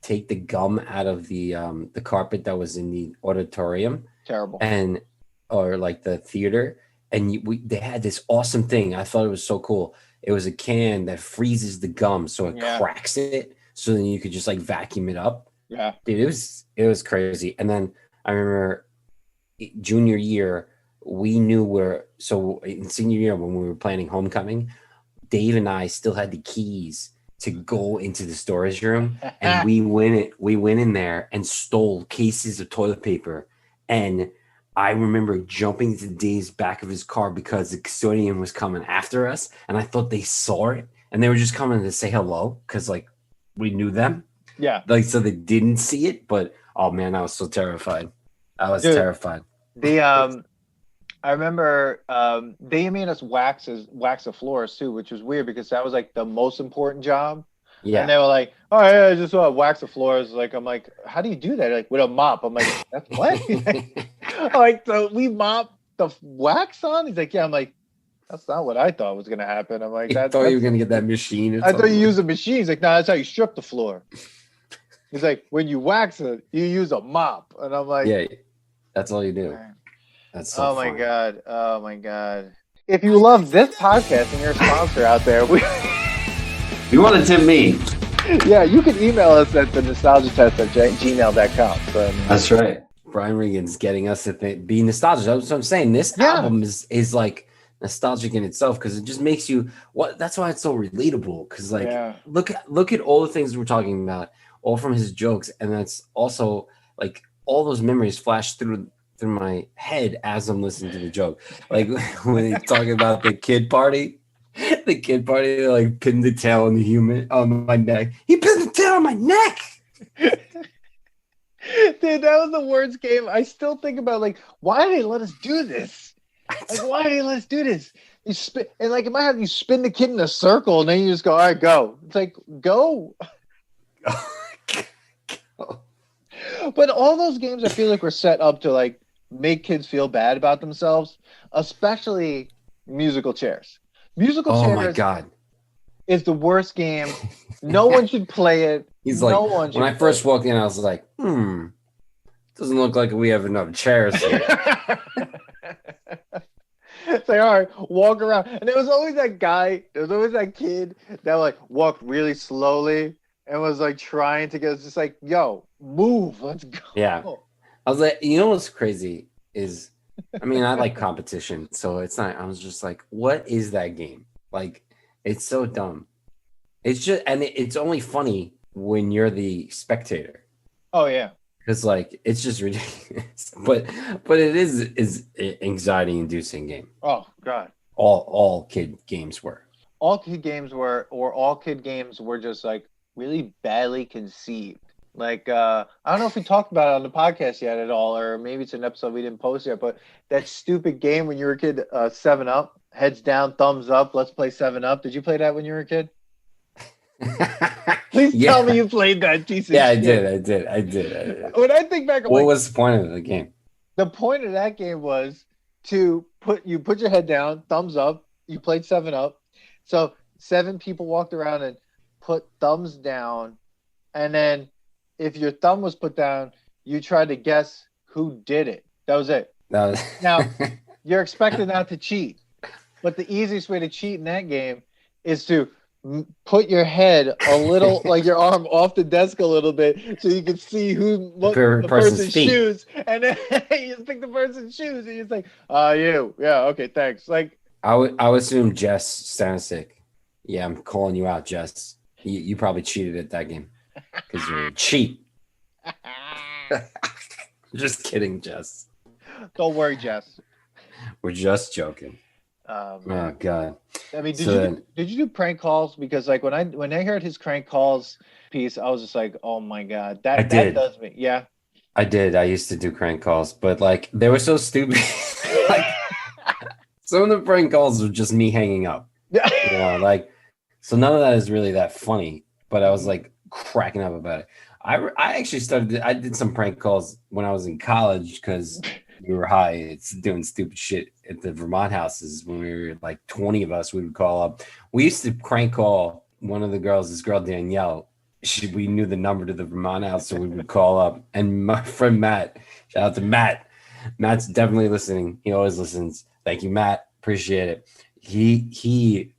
take the gum out of the carpet that was in the auditorium terrible. and or like the theater, and they had this awesome thing. I thought it was so cool. It was a can that freezes the gum so it cracks it, so then you could just like vacuum it up. Yeah, dude, it was crazy. And then I remember junior year, we knew so in senior year when we were planning homecoming, Dave and I still had the keys to go into the storage room, and we went in there and stole cases of toilet paper. And I remember jumping into Dave's back of his car because the custodian was coming after us, and I thought they saw it, and they were just coming to say hello because like we knew them. Yeah. Like, so they didn't see it, but oh man, I was so terrified. I was terrified. I remember they made us wax the floors too, which was weird because that was like the most important job. Yeah. And they were like, "Oh yeah, just wax the floors." Like, I'm like, "How do you do that?" Like with a mop. I'm like, "That's what?" Like, so we mop the wax on. He's like, "Yeah." I'm like, "That's not what I thought was gonna happen." I'm like, "I thought you were gonna get that machine." I thought you use a machine. He's like, "No, that's how you strip the floor." He's like, "When you wax it, you use a mop," and I'm like, "Yeah, that's all you do." Man. That's so oh my god! Oh my god! If you love this podcast and you're a sponsor out there, you want to tip me? Yeah, you can email us at the nostalgiatest@gmail.com. So, that's right. Brian Regan's getting us to be nostalgic. That's what I'm saying. This album is like nostalgic in itself because it just makes you that's why it's so relatable. Because like look at all the things we're talking about, all from his jokes, and that's also like all those memories flash through my head as I'm listening to the joke. Like when he's talking about the kid party, they like pinned the tail on my neck. He pinned the tail on my neck. Dude, that was the worst game. I still think about like, why did they let us do this? Like, why did they let us do this? You spin, and like in my head, you spin the kid in a circle, and then you just go, "All right, go." It's like, go. But all those games, I feel like were set up to like make kids feel bad about themselves, especially musical chairs. Musical chairs. Oh my god, is the worst game. No one should play it. He's like, when I first walked in, I was like, doesn't look like we have enough chairs here. It's like, all right, walk around. And there was always that guy, there was always that kid that like walked really slowly and was like trying to get us just like, yo, move, let's go. Yeah. I was like, you know what's crazy is, I mean, I like competition, so it's not, I was just like, what is that game? Like, it's so dumb. It's just, and it's only funny when you're the spectator. Oh, yeah. Because, like, it's just ridiculous. But it is anxiety inducing game. Oh, God. All kid games were. All kid games were just like really badly conceived. Like, I don't know if we talked about it on the podcast yet at all, or maybe it's an episode we didn't post yet, but that stupid game when you were a kid, 7-Up, heads down, thumbs up, let's play 7-Up. Did you play that when you were a kid? Please tell me you played that piece of shit. I did. When I think back, what was the point of the game? The point of that game was to put your head down, thumbs up, you played 7-Up. So 7 people walked around and put thumbs down, and then if your thumb was put down, you tried to guess who did it. That was it. Now, you're expected not to cheat, but the easiest way to cheat in that game is to put your head a little, like your arm off the desk a little bit so you can see the person's shoes. And then you just pick the person's shoes and you're just like, you. Yeah, okay, thanks. Like, I would assume Jess Stanisic. Yeah, I'm calling you out, Jess. You probably cheated at that game. Because you're a cheat. Just kidding, Jess. Don't worry, Jess. We're just joking. Oh God. I mean, did you do prank calls? Because like when I heard his prank calls piece, I was just like, oh my God, that does me. Yeah. I did. I used to do prank calls, but like they were so stupid. Like some of the prank calls were just me hanging up. You know, like so none of that is really that funny, but I was like cracking up about it. I actually I did some prank calls when I was in college because we were high. It's doing stupid shit at the Vermont houses when we were like 20 of us. We would call up. We used to crank call one of the girls, this girl Danielle. We knew the number to the Vermont house, so we would call up. And my friend Matt, shout out to Matt. Matt's definitely listening. He always listens. Thank you, Matt. Appreciate it. He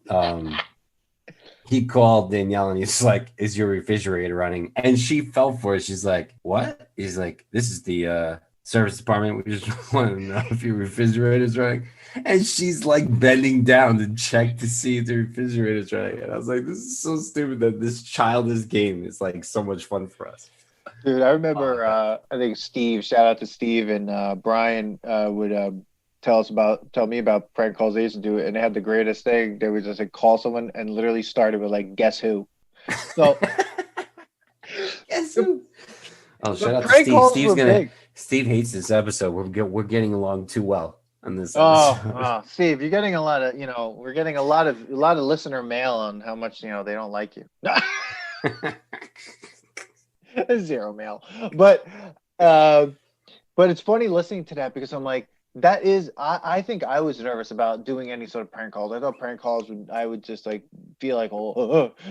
called Danielle and he's like, "Is your refrigerator running?" And she fell for it. She's like, "What?" He's like, "This is the service department. We just want to know if your refrigerator's running." And she's like bending down to check to see if the refrigerator's running. And I was like, "This is so stupid that this childish game is like so much fun for us." Dude, I remember. I think Steve. Shout out to Steve and Brian would tell me about prank calls they used to do, and they had the greatest thing. They would just like call someone and literally started with like, "Guess who?" So guess who? Oh, shout out to Steve. Steve hates this episode. We're getting along too well on this episode. Oh, Steve, you're getting a lot of, we're getting a lot of listener mail on how much they don't like you. Zero mail, but it's funny listening to that because I'm like, that is, I think I was nervous about doing any sort of prank calls. I thought prank calls I would just like feel like,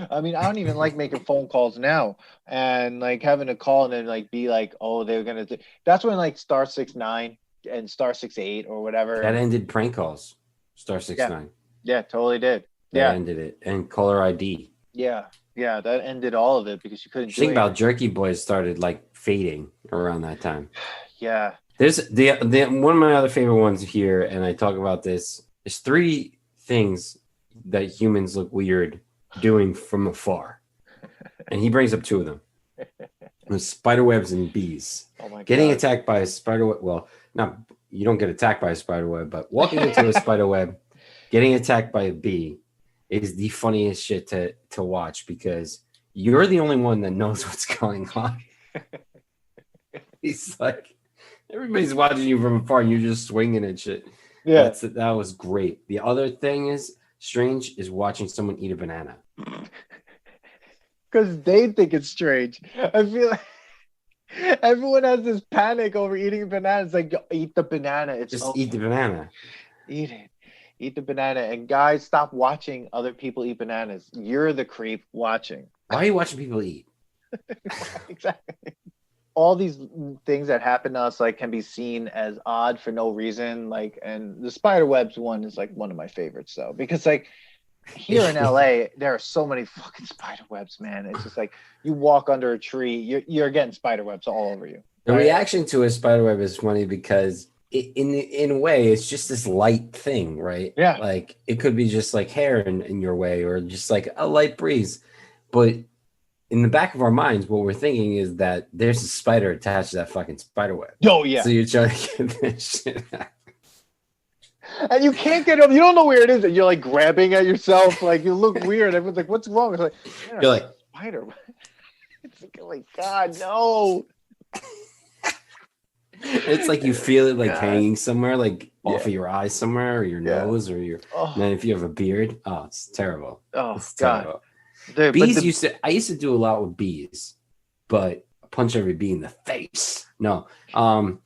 I mean, I don't even like making phone calls now and like having to call and then like be like, oh, they're going to, that's when like *69 and *68 or whatever. That ended prank calls. *69. Yeah, totally did. That ended it. And caller ID. Yeah, that ended all of it because you couldn't think about Jerky Boys started like fading around that time. Yeah. There's the one of my other favorite ones here, and I talk about this. There's 3 things that humans look weird doing from afar, and he brings up 2 of them: spider webs and bees. Oh my God. Getting attacked by a spider web. Well, not you don't get attacked by a spider web, but walking into a spider web, getting attacked by a bee is the funniest shit to watch because you're the only one that knows what's going on. He's like. Everybody's watching you from afar and you're just swinging and shit. Yeah. That was great. The other thing is strange is watching someone eat a banana. Because they think it's strange. I feel like everyone has this panic over eating a banana. It's like, eat the banana. It's just eat the banana. Eat it. Eat the banana. And guys, stop watching other people eat bananas. You're the creep watching. Why are you watching people eat? Exactly. All these things that happen to us like can be seen as odd for no reason, like, and the spider webs one is like one of my favorites though, because like here in LA there are so many fucking spider webs, man. It's just like you walk under a tree, you're getting spider webs all over you. The reaction to a spider web is funny because in a way it's just this light thing, right? Yeah, like it could be just like hair in your way or just like a light breeze, but in the back of our minds, what we're thinking is that there's a spider attached to that fucking spider web. Oh, yeah. So you're trying to get that shit out. And you can't get up. You don't know where it is. And you're like grabbing at yourself. Like you look weird. Everyone's like, what's wrong? It's like, you're like, spider. It's like, God, no. It's like you feel it like hanging somewhere, like off of your eyes somewhere or your nose or your. And then if you have a beard, it's terrible. Oh, it's God. Terrible. Bees I used to do a lot with bees, but punch every bee in the face. No. Shout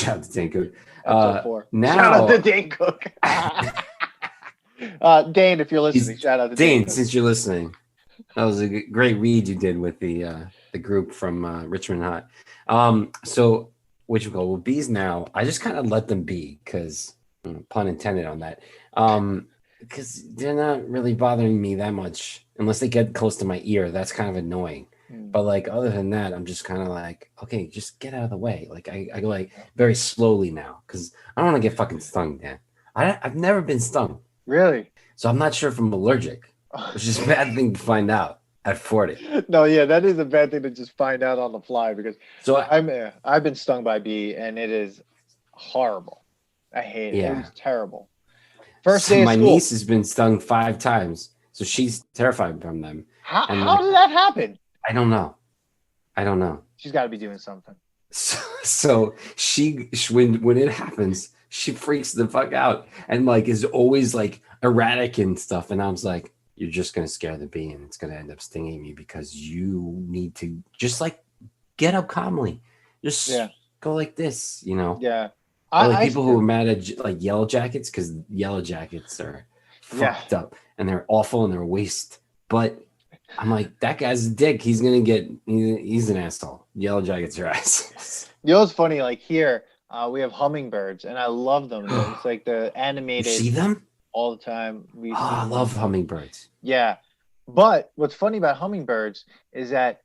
out to Dane Cook. Now shout out to Dane Cook. Dane, if you're listening, shout out to Dane since you're listening. That was a great read you did with the group from Richmond High. So what you call with bees now, I just kind of let them be because pun intended on that. Because they're not really bothering me that much unless they get close to my ear. That's kind of annoying. But like other than that, I'm just kind of like, okay, just get out of the way. Like I go like very slowly now because I don't want to get fucking stung, Dan. I've never been stung. Really? So I'm not sure if I'm allergic, which is a bad thing to find out at 40. No, yeah, that is a bad thing to just find out on the fly because so I've been stung by a bee and it is horrible. I hate it. Yeah. It was terrible. First day of my school. niece has been stung 5 times, so she's terrified from them. How did that happen? I don't know. She's got to be doing something. So she when it happens, she freaks the fuck out and like is always like erratic and stuff. And I was like, you're just gonna scare the bee and it's gonna end up stinging me because you need to just like get up calmly, just go like this, Yeah. Or like I people who are mad at like Yellow Jackets because Yellow Jackets are yeah. fucked up and they're awful and they're waste. But I'm like, that guy's a dick. He's gonna get. He's an asshole. Yellow Jackets are assholes. You know what's funny? Like here, we have hummingbirds, and I love them. It's like the You animated see them? all the time. We Oh, see I them. love hummingbirds. Yeah, but what's funny about hummingbirds is that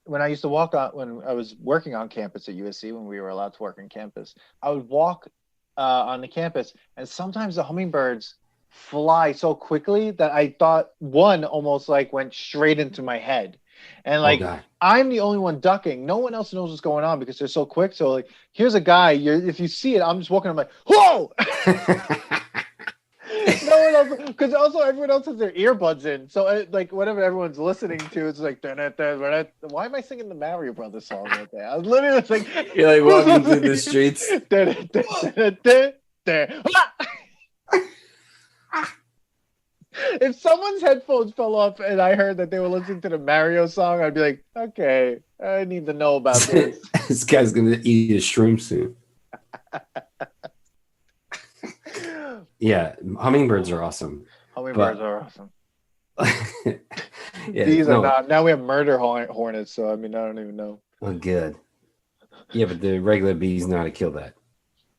when I used to walk on, when I was working on campus at USC, when we were allowed to work on campus, I would walk on the campus, and sometimes the hummingbirds fly so quickly that I thought one almost like went straight into my head, and Oh like god. I'm the only one ducking. No one else knows what's going on because they're so quick. So like, here's a guy. If you see it, I'm just walking. I'm like, whoa. No one else, because also everyone else has their earbuds in, so like whatever everyone's listening to, it's like why am I singing the Mario Brothers song right there? I was literally like, You're like walking through the streets. If someone's headphones fell off and I heard that they were listening to the Mario song, I'd be like, okay, I need to know about this. This guy's gonna eat his shroom soon. Yeah, hummingbirds are awesome. Hummingbirds are awesome. Yeah, These are not. Now we have murder hornets, so I mean, I don't even know. Oh, good. Yeah, but the regular bees know how to kill that.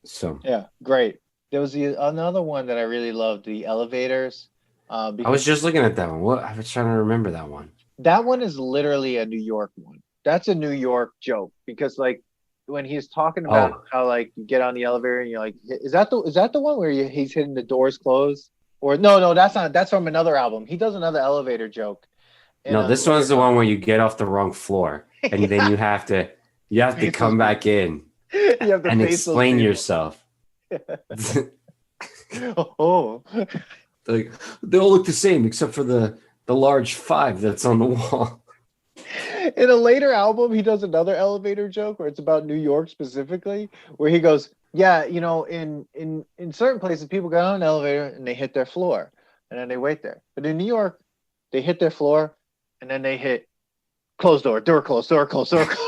So yeah, great. There was another one that I really loved, the elevators. I was just looking at that one. What I was trying to remember that one. That one is literally a New York one. That's a New York joke because like when he's talking about how like you get on the elevator and you're like, is that the one where he's hitting the doors closed? Or no, that's not. That's from another album. He does another elevator joke. No, this one's the one where you get off the wrong floor and then you have to come back in and explain yourself. Oh. Like they all look the same except for the large 5 that's on the wall. In a later album, he does another elevator joke where it's about New York specifically, where he goes, yeah, you know, in certain places, people get on an elevator and they hit their floor and then they wait there. But in New York, they hit their floor and then they hit closed door closed, door closed, door closed.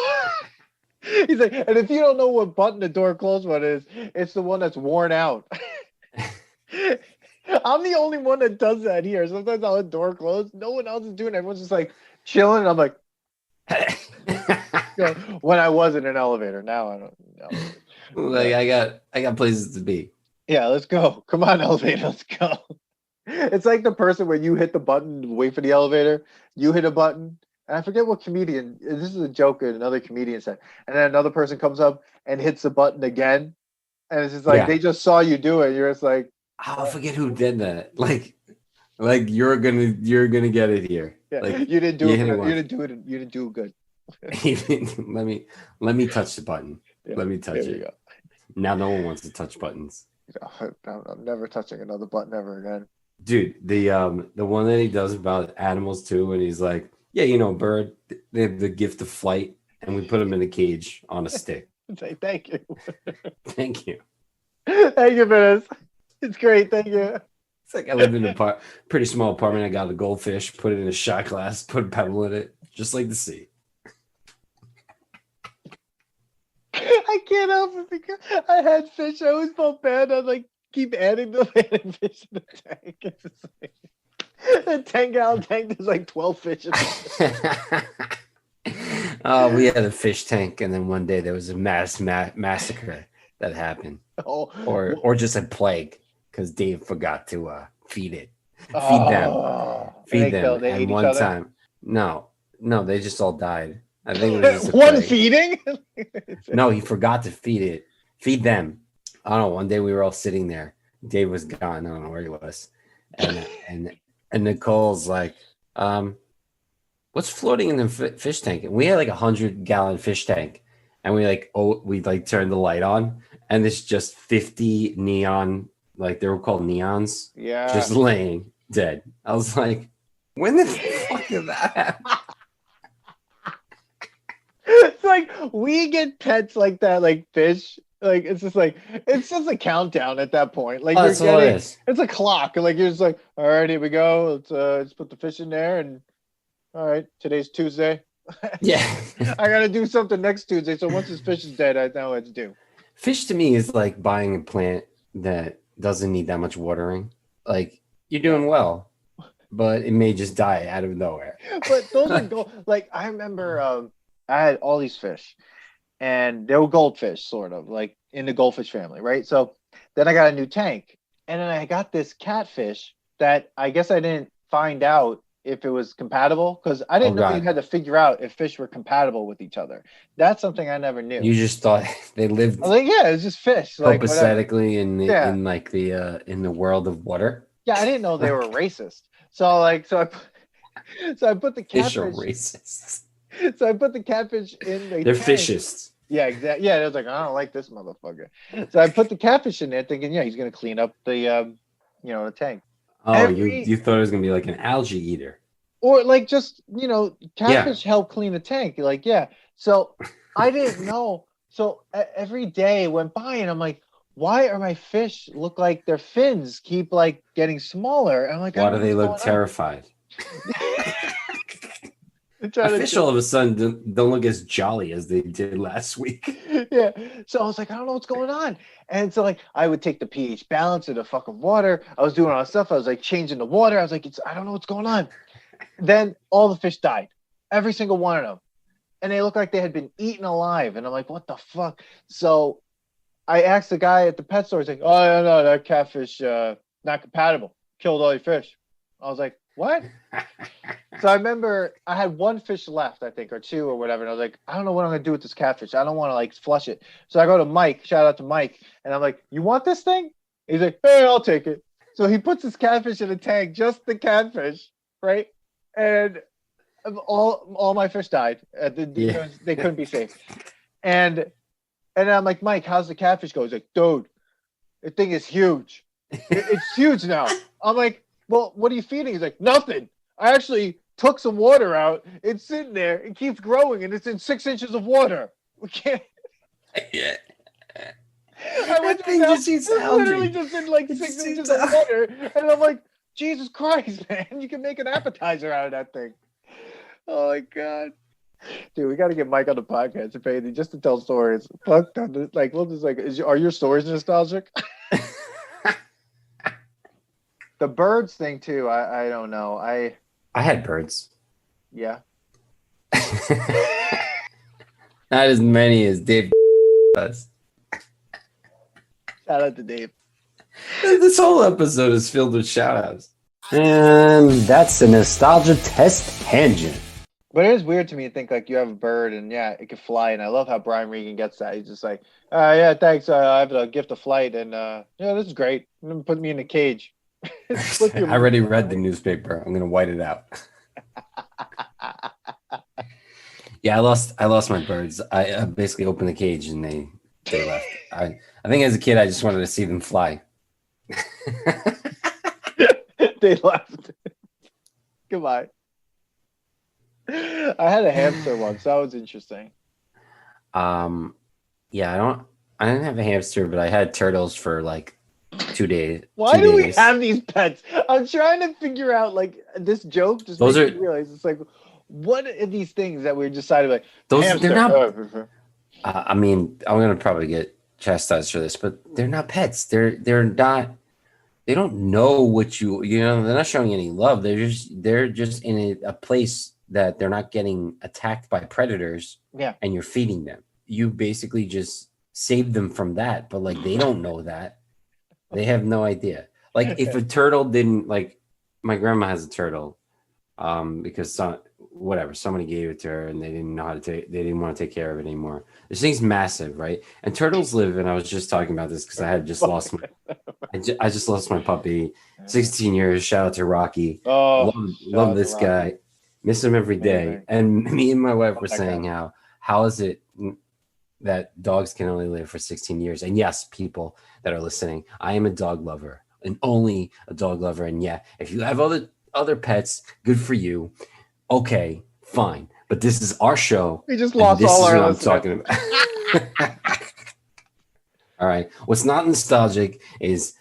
He's like, and if you don't know what button the door closed one is, it's the one that's worn out. I'm the only one that does that here. Sometimes I'll hit door closed. No one else is doing it. Everyone's just like chilling. And I'm like, when I was in an elevator. Now I don't know. Like I got places to be. Yeah, let's go. Come on, elevator, let's go. It's like the person where you hit the button to wait for the elevator. You hit a button, and I forget what comedian. This is a joke that another comedian said. And then another person comes up and hits the button again, and it's just like they just saw you do it. You're just like, I forget who did that. Like you're gonna get it here. Yeah, like you didn't do it. You didn't do it. You didn't do it good. let me touch the button. Yeah, let me touch it. Go. Now no one wants to touch buttons. I'm never touching another button ever again. Dude, the one that he does about animals too, and he's like, yeah, you know, bird, they have the gift of flight, and we put them in a cage on a stick. Say thank you. Thank you. Thank you, Vanessa. It's great. Thank you. It's like I live in a pretty small apartment. I got a goldfish, put it in a shot glass, put a pebble in it, just like the sea. I can't help it because I had fish. I always felt bad. I'd like keep adding the fish in the tank. It's like, a 10-gallon tank, there's like 12 fish in it. Oh, we had a fish tank, and then one day there was a massacre that happened. Or just a plague because Dave forgot to feed it. Feed them. And one time, no, they just all died. I think it was just one feeding. No, he forgot to feed them. I don't know. One day we were all sitting there. Dave was gone. I don't know where he was, and Nicole's like, "What's floating in the fish tank?" And we had like 100-gallon fish tank, and we turned the light on, and it's just 50 neon, like they were called neons, just laying dead. I was like, when the fuck did that happen? It's like we get pets like that, like fish. Like it's just a countdown at that point. Like that's all it is. It's a clock. Like you're just like, all right, here we go. Let's put the fish in there, and all right, today's Tuesday. Yeah, I gotta do something next Tuesday. So once this fish is dead, I know what to do. Fish to me is like buying a plant that doesn't need that much watering. Like you're doing well, but it may just die out of nowhere. But those are like I remember I had all these fish and they were goldfish, sort of like in the goldfish family, right? So then I got a new tank, and then I got this catfish that I guess I didn't find out if it was compatible because I Oh didn't know you God. had to figure out if fish were compatible with each other. That's something I never knew. You just thought they lived I was like, yeah, it's just fish, like whatever. copacetically Yeah, in like the in the world of water. yeah, I didn't know they were racist. So like, so I put the Fish are catfish. racist. So I put the catfish in the They're tank. fishists. Yeah, exactly. Yeah, it was like I don't like this motherfucker. So I put the catfish in there, thinking, yeah, he's gonna clean up the, the tank. Oh, Every you thought it was gonna be like an algae eater. or like just Yeah. catfish help clean the tank. Like yeah. So I didn't know. So every day went by, and I'm like, why are my fish look like their fins keep like getting smaller? And I'm like, I Why don't do know they what's look going terrified? on. A fish all of a sudden don't look as jolly as they did last week. Yeah. So I was like, I don't know what's going on. And so like I would take the pH balance of the fucking water. I was doing all that stuff. I was like changing the water. I was like, I don't know what's going on. Then all the fish died. Every single one of them. And they looked like they had been eaten alive. And I'm like, what the fuck? So I asked the guy at the pet store, he's like, oh no, that catfish not compatible. Killed all your fish. I was like, what? So I remember I had one fish left, I think, or two or whatever. And I was like, I don't know what I'm gonna do with this catfish. I don't want to like flush it. So I go to Mike, shout out to Mike, and I'm like, you want this thing? He's like, hey, I'll take it. So he puts his catfish in a tank, just the catfish, right? And all my fish died. They couldn't be saved. And I'm like, Mike, how's the catfish go? He's like, dude, the thing is huge. It's huge now. I'm like, well, what are you feeding? He's like, nothing. I actually took some water out. It's sitting there. It keeps growing, and it's in 6 inches of water. We can't. Yeah. I went thing just eats algae. literally just in like 6 inches of water, and I'm like, Jesus Christ, man! You can make an appetizer out of that thing. Oh my God. Dude, we got to get Mike on the podcast, if anything, just to tell stories. Fuck, like we'll just like, are your stories nostalgic? The birds thing too. I don't know. I had birds. Yeah. Not as many as Dave does. Shout out to Dave. This whole episode is filled with shout outs. And that's a nostalgia test tangent. But it is weird to me to think like you have a bird and yeah, it can fly. And I love how Brian Regan gets that. He's just like, yeah, thanks. I have a gift of flight, and yeah, this is great. Put me in a cage. I already read the newspaper. I'm gonna white it out. Yeah, I lost my birds. I basically opened the cage and they left. I think as a kid I just wanted to see them fly. They left. Goodbye. I had a hamster once. That was interesting. Yeah, I didn't have a hamster, but I had turtles for like 2 days. Why do we have these pets? I'm trying to figure out like this joke. Just makes me realize it's like, what are these things that we decided like? They're not. I mean, I'm gonna probably get chastised for this, but they're not pets. They're not. They don't know what you know. They're not showing any love. They're just in a place that they're not getting attacked by predators. Yeah, and you're feeding them. You basically just save them from that, but like they don't know that. They have no idea. Like if a turtle didn't like, my grandma has a turtle, because somebody gave it to her and they didn't know how to they didn't want to take care of it anymore. This thing's massive, right? And turtles live, and I was just talking about this because I had just lost I just lost my puppy, 16 years. Shout out to Rocky. Oh, love this guy. Miss him every day. And me and my wife were saying how is it that dogs can only live for 16 years? And yes, people that are listening, I am a dog lover and only a dog lover. And yeah, if you have other pets, good for you. Okay, fine. But this is our show. We just lost all our listeners. This is what I'm talking about. All right. What's not nostalgic is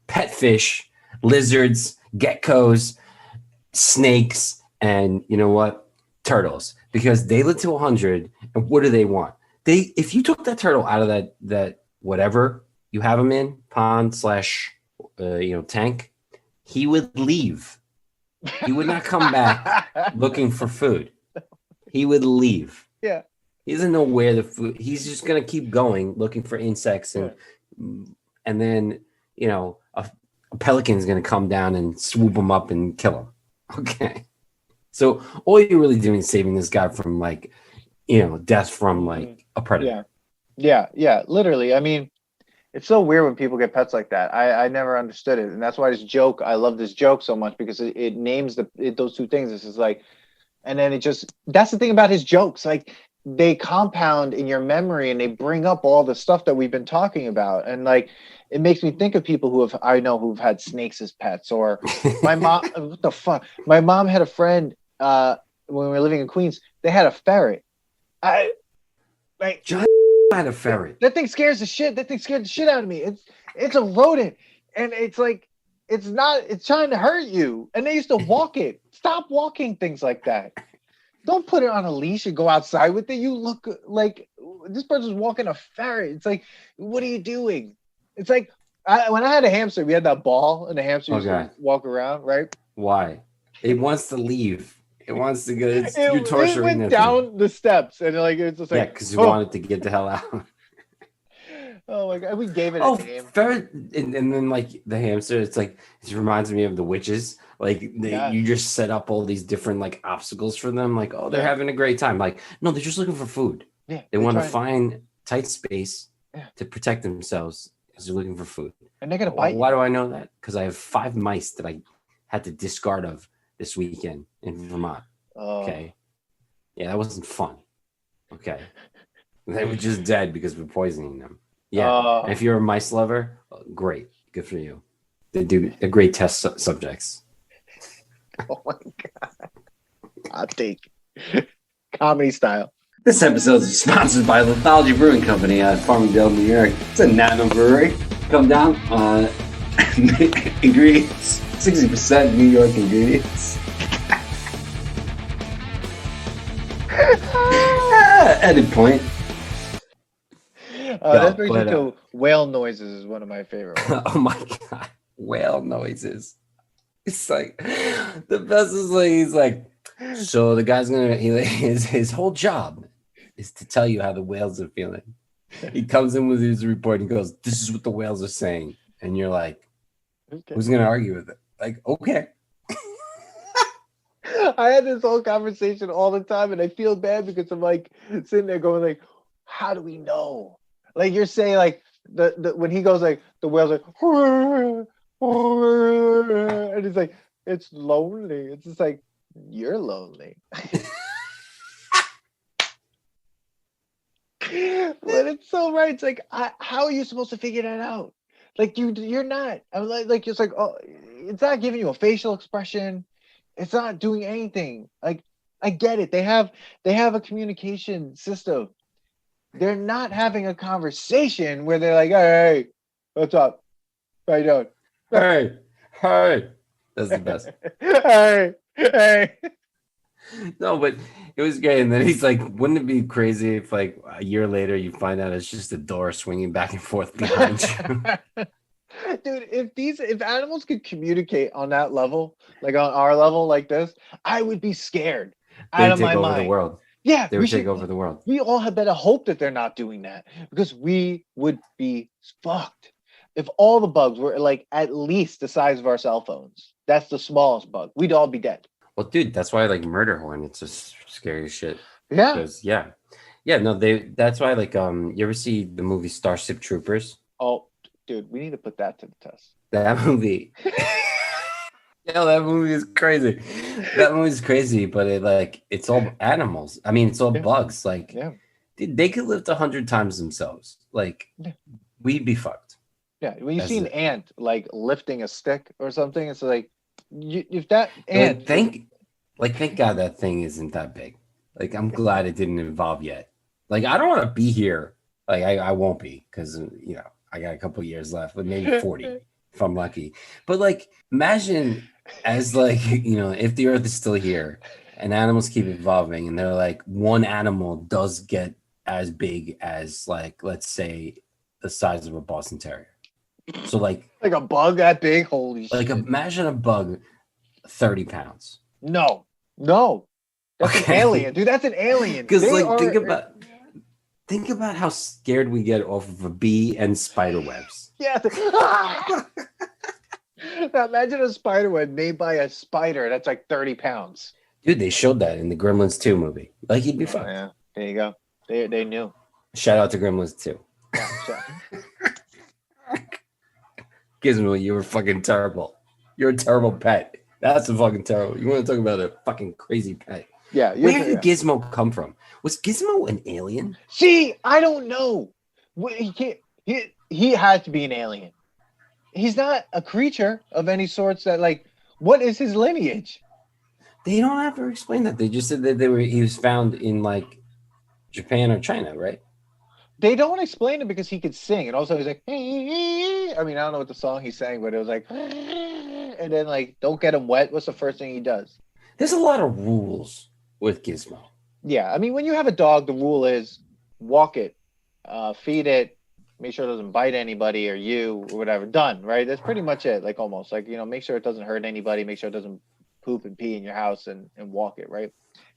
pet fish, lizards, geckos, snakes, and you know what? Turtles. Because they live to 100, and what do they want? If you took that turtle out of whatever you have him in, pond / tank, he would leave. He would not come back looking for food. He would leave. Yeah. He doesn't know where the food. He's just gonna keep going looking for insects, and then a pelican is gonna come down and swoop him up and kill him. Okay, so all you're really doing is saving this guy from death from a predator. Yeah. Literally, I mean, it's so weird when people get pets like that. I never understood it, and that's why I love this joke so much, because it names those two things. This is and then that's the thing about his jokes, they compound in your memory and they bring up all the stuff that we've been talking about. And it makes me think of people who've had snakes as pets, or my mom. What the fuck? My mom had a friend when we were living in Queens. They had a ferret. John had a ferret. That thing scares the shit. That thing scared the shit out of me. It's a rodent, and it's trying to hurt you. And they used to walk it. Stop walking things like that. Don't put it on a leash and go outside with it. You look like this person's walking a ferret. It's what are you doing? It's when I had a hamster, we had that ball, and the hamster used to walk around, right? Why? It wants to leave. It wants to go. You're torturing it. Went down the steps, and it's just because you wanted to get the hell out. Oh my god, we gave it a name. Ferret, and then the hamster, it reminds me of the witches. You just set up all these different obstacles for them. They're having a great time. No, they're just looking for food. Yeah, they want to find tight space to protect themselves because they're looking for food. And they're gonna bite. Why do I know that? Because I have 5 mice that I had to discard of this weekend in Vermont. Okay, yeah, that wasn't fun. Okay, they were just dead because we're poisoning them. Yeah, if you're a mice lover, great, good for you. They're great test subjects. Oh my god! I'll take comedy style. This episode is sponsored by Lithology Brewing Company out of Farmingdale, New York. It's a nano brewery. Come down. Ingredients: 60% New York ingredients. Edit point. That brings me to whale noises is one of my favorite ones. Oh my god, whale noises. It's the best is so the guy's his whole job is to tell you how the whales are feeling. He comes in with his report and goes, "This is what the whales are saying," and you're like, okay. Who's gonna argue with it? Okay. I had this whole conversation all the time, and I feel bad because I'm sitting there going how do we know? You're saying the when he goes the whale's and it's it's lonely. It's just you're lonely. But it's so right. It's how are you supposed to figure that out? You're not. I'm it's it's not giving you a facial expression. It's not doing anything. I get it. They have a communication system. They're not having a conversation where they're hey, what's up? How you doing? Hey. That's the best. Hey. No, but it was great. And then he's wouldn't it be crazy if a year later you find out it's just a door swinging back and forth behind you? Dude, if animals could communicate on that level, on our level like this, I would be scared out of my mind. They would take over the world. Yeah, they would take over the world. We all had better hope that they're not doing that, because we would be fucked. If all the bugs were at least the size of our cell phones, that's the smallest bug, we'd all be dead. Well, dude, that's why murder hornets is scary as shit. Yeah. Because no, that's why you ever see the movie Starship Troopers? Oh, dude, we need to put that to the test. That movie. That movie is crazy. That movie is crazy, but it's all animals. I mean, it's all bugs. Dude, they could lift 100 times themselves. We'd be fucked. Yeah, when you see an ant lifting a stick or something, it's if that ant. Thank God that thing isn't that big. I'm glad it didn't evolve yet. I don't want to be here. I won't be, because I got a couple years left, but maybe 40 if I'm lucky. But imagine as if the earth is still here and animals keep evolving, and they're one animal does get as big as let's say the size of a Boston Terrier. So like a bug that big? Holy like shit. imagine a bug 30 pounds. No. That's an alien, dude. That's an alien. Because like think about how scared we get off of a bee and spider webs. Yeah. Now imagine a spider web made by a spider that's like 30 pounds. Dude, they showed that in the Gremlins 2 movie. Like he'd be fine. Yeah, there you go. They knew. Shout out to Gremlins 2. Yeah, so. Gizmo, you were fucking terrible. You're a terrible pet. That's a fucking terrible. You want to talk about a fucking crazy pet? Yeah. Where did Gizmo come from? Was Gizmo an alien? See, I don't know. He had to be an alien. He's not a creature of any sorts that like. What is his lineage? They don't have to explain that. They just said that he was found in like Japan or China, right? They don't explain it because he could sing, and also he's like, I mean, I don't know what the song he sang, but it was like, and then like, don't get him wet. What's the first thing he does? There's a lot of rules with Gizmo. Yeah, I mean, when you have a dog, the rule is walk it, feed it, make sure it doesn't bite anybody or you or whatever. Done, right? That's pretty much it. Like almost like, make sure it doesn't hurt anybody, make sure it doesn't poop and pee in your house and walk it, right?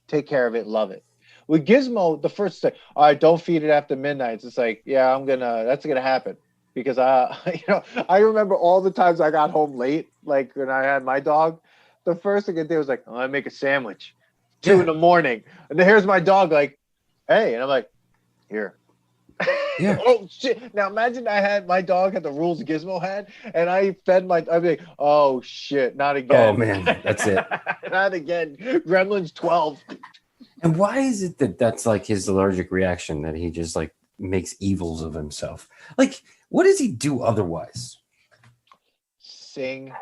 Take care of it, love it. With Gizmo, the first thing, all right, don't feed it after midnight. It's just like, yeah, that's gonna happen. Because I remember all the times I got home late, like when I had my dog, the first thing I did was like, I make a sandwich. 2 in the morning. And then here's my dog like, hey, and I'm like, here. Yeah. Oh shit. Now imagine my dog had the rules Gizmo had, and I fed I'd be like, oh shit, not again. Oh man, that's it. Not again. Gremlins 12. And why is it that that's like his allergic reaction, that he just like makes evils of himself? Like, what does he do otherwise? Sing.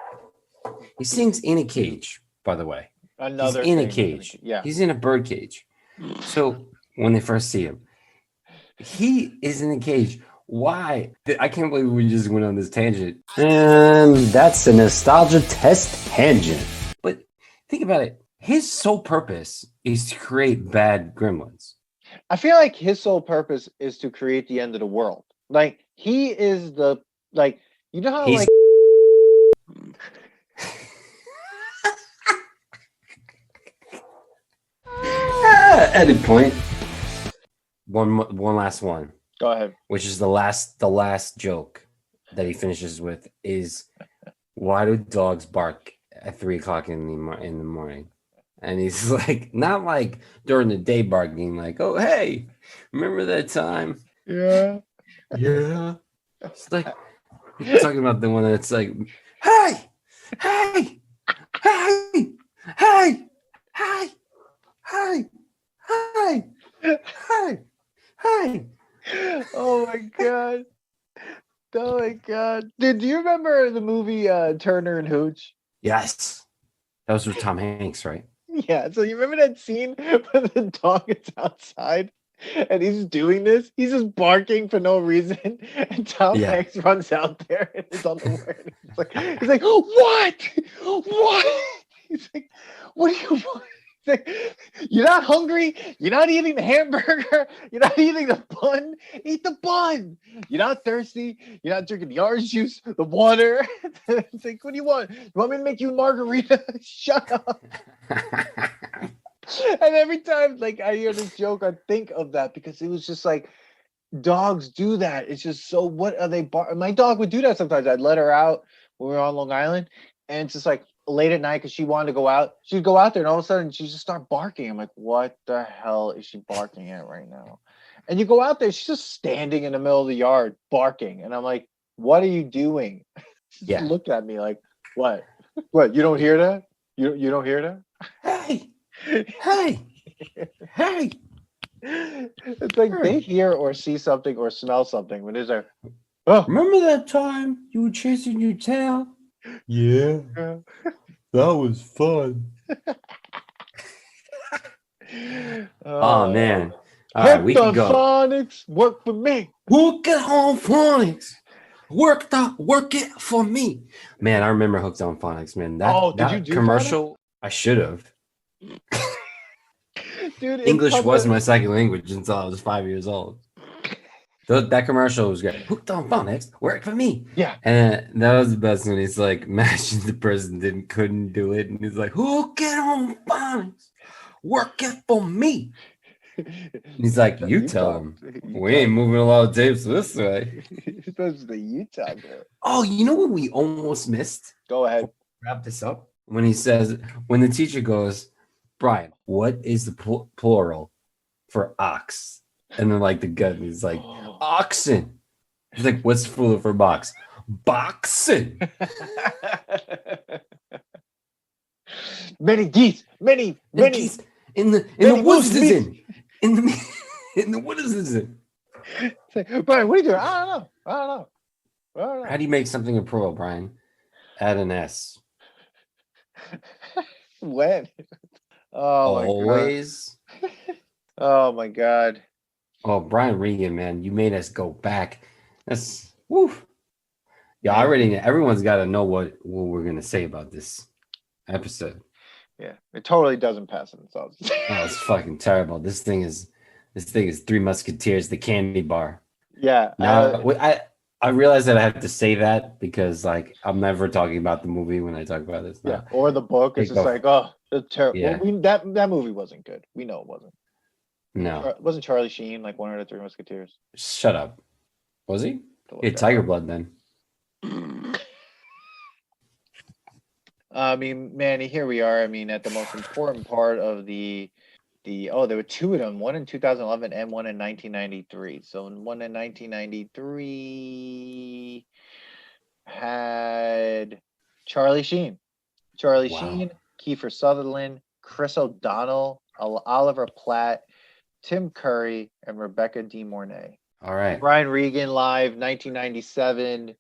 He sings in a cage, by the way. He's in a cage. Yeah. He's in a bird cage. So when they first see him, he is in a cage. Why? I can't believe we just went on this tangent. And that's the nostalgia test tangent. But think about it. His sole purpose is to create bad gremlins. I feel like his sole purpose is to create the end of the world. Like, he is the, like, you know how, like... Edit point. One last one. Go ahead. Which is the last joke that he finishes with is, why do dogs bark at 3:00 in the morning? And he's like, not like during the day barking, like, oh hey, remember that time? Yeah. It's like you're talking about the one that's like, hey. Oh my god. Dude, do you remember the movie Turner and Hooch? Yes. That was with Tom Hanks, right? Yeah. So you remember that scene when the dog is outside and he's doing this? He's just barking for no reason. And Tom Hanks runs out there and is unaware. He's like, what? He's like, what do you want? Like, you're not hungry. You're not eating the hamburger. You're not eating the bun. Eat the bun. You're not thirsty. You're not drinking the orange juice, the water. It's like, what do you want? You want me to make you a margarita? Shut up. And every time, like, I hear this joke, I think of that because it was just like, dogs do that. It's just so. What are they? My dog would do that sometimes. I'd let her out when we were on Long Island, and it's just like, late at night because she wanted to go out. She'd go out there and all of a sudden she'd just start barking. I'm like, what the hell is she barking at right now? And you go out there, she's just standing in the middle of the yard barking. And I'm like, what are you doing? She just looked at me like, what? What? You don't hear that? You don't hear that? Hey. It's like they hear or see something or smell something when there's a, oh. Remember that time you were chasing your tail? Yeah. That was fun. Oh man. All right, we can go. Phonics work for me. Hook it on phonics. Work it for me. Man, I remember Hooked on Phonics, man. Did you do commercial? Phonics? I should have. Dude, English was my second language until I was 5 years old. That commercial was great. Hooked on phonics, work for me. Yeah. And that was the best when he's like, imagine the person couldn't do it. And he's like, hook it on phonics, work it for me. And he's like, you tell him. We ain't moving a lot of tapes this way. That's the Utah girl. Oh, you know what we almost missed? Go ahead. Wrap this up. When the teacher goes, Brian, what is the plural for ox? And then like the gun is like, oxen. He's like, what's plural for box? Boxing. Many geese. Many geese in the woods is in the what is this? Brian, what are you doing? I don't know. How do you make something a plural, Brian? Add an S. When? Always. Oh my God. Oh, Brian Regan, man, you made us go back. That's woo. Yeah, everyone's got to know what we're gonna say about this episode. Yeah, it totally doesn't pass in themselves. Oh, it's fucking terrible. This thing is Three Musketeers, the candy bar. Yeah. Now I realize that I have to say that because like I'm never talking about the movie when I talk about this. Yeah, or the book. It's just like, oh, it's terrible. Yeah. Well, that movie wasn't good. We know it wasn't. No. Wasn't Charlie Sheen like one of the Three Musketeers? Shut up. Was he? Yeah, Tiger Blood then. I mean, Manny, here we are. I mean, at the most important part of there were two of them, one in 2011 and one in 1993. So one in 1993 had Charlie Sheen, Sheen, Kiefer Sutherland, Chris O'Donnell, Oliver Platt, Tim Curry, and Rebecca De Mornay. All right. Brian Regan live, 1997.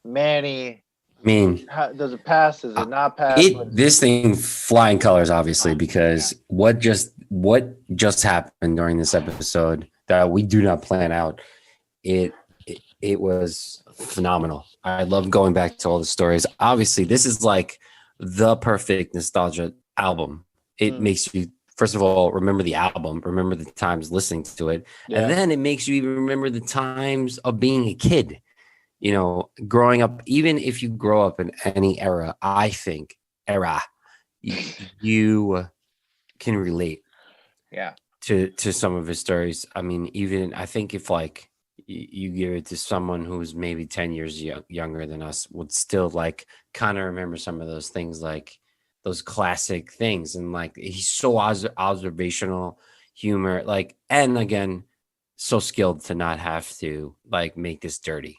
Manny. I mean, does it pass? Does it not pass? This thing flying colors, obviously, because what just happened during this episode that we do not plan out. It was phenomenal. I love going back to all the stories. Obviously, this is like the perfect nostalgia album. It makes you, first of all, remember the album, remember the times listening to it, and then it makes you even remember the times of being a kid. You know, growing up, even if you grow up in any era, I think you can relate to some of his stories. I mean, even I think if like you give it to someone who's maybe 10 years younger than us would still like kind of remember some of those things, like those classic things. And like, he's so observational humor, like, and again, so skilled to not have to like make this dirty.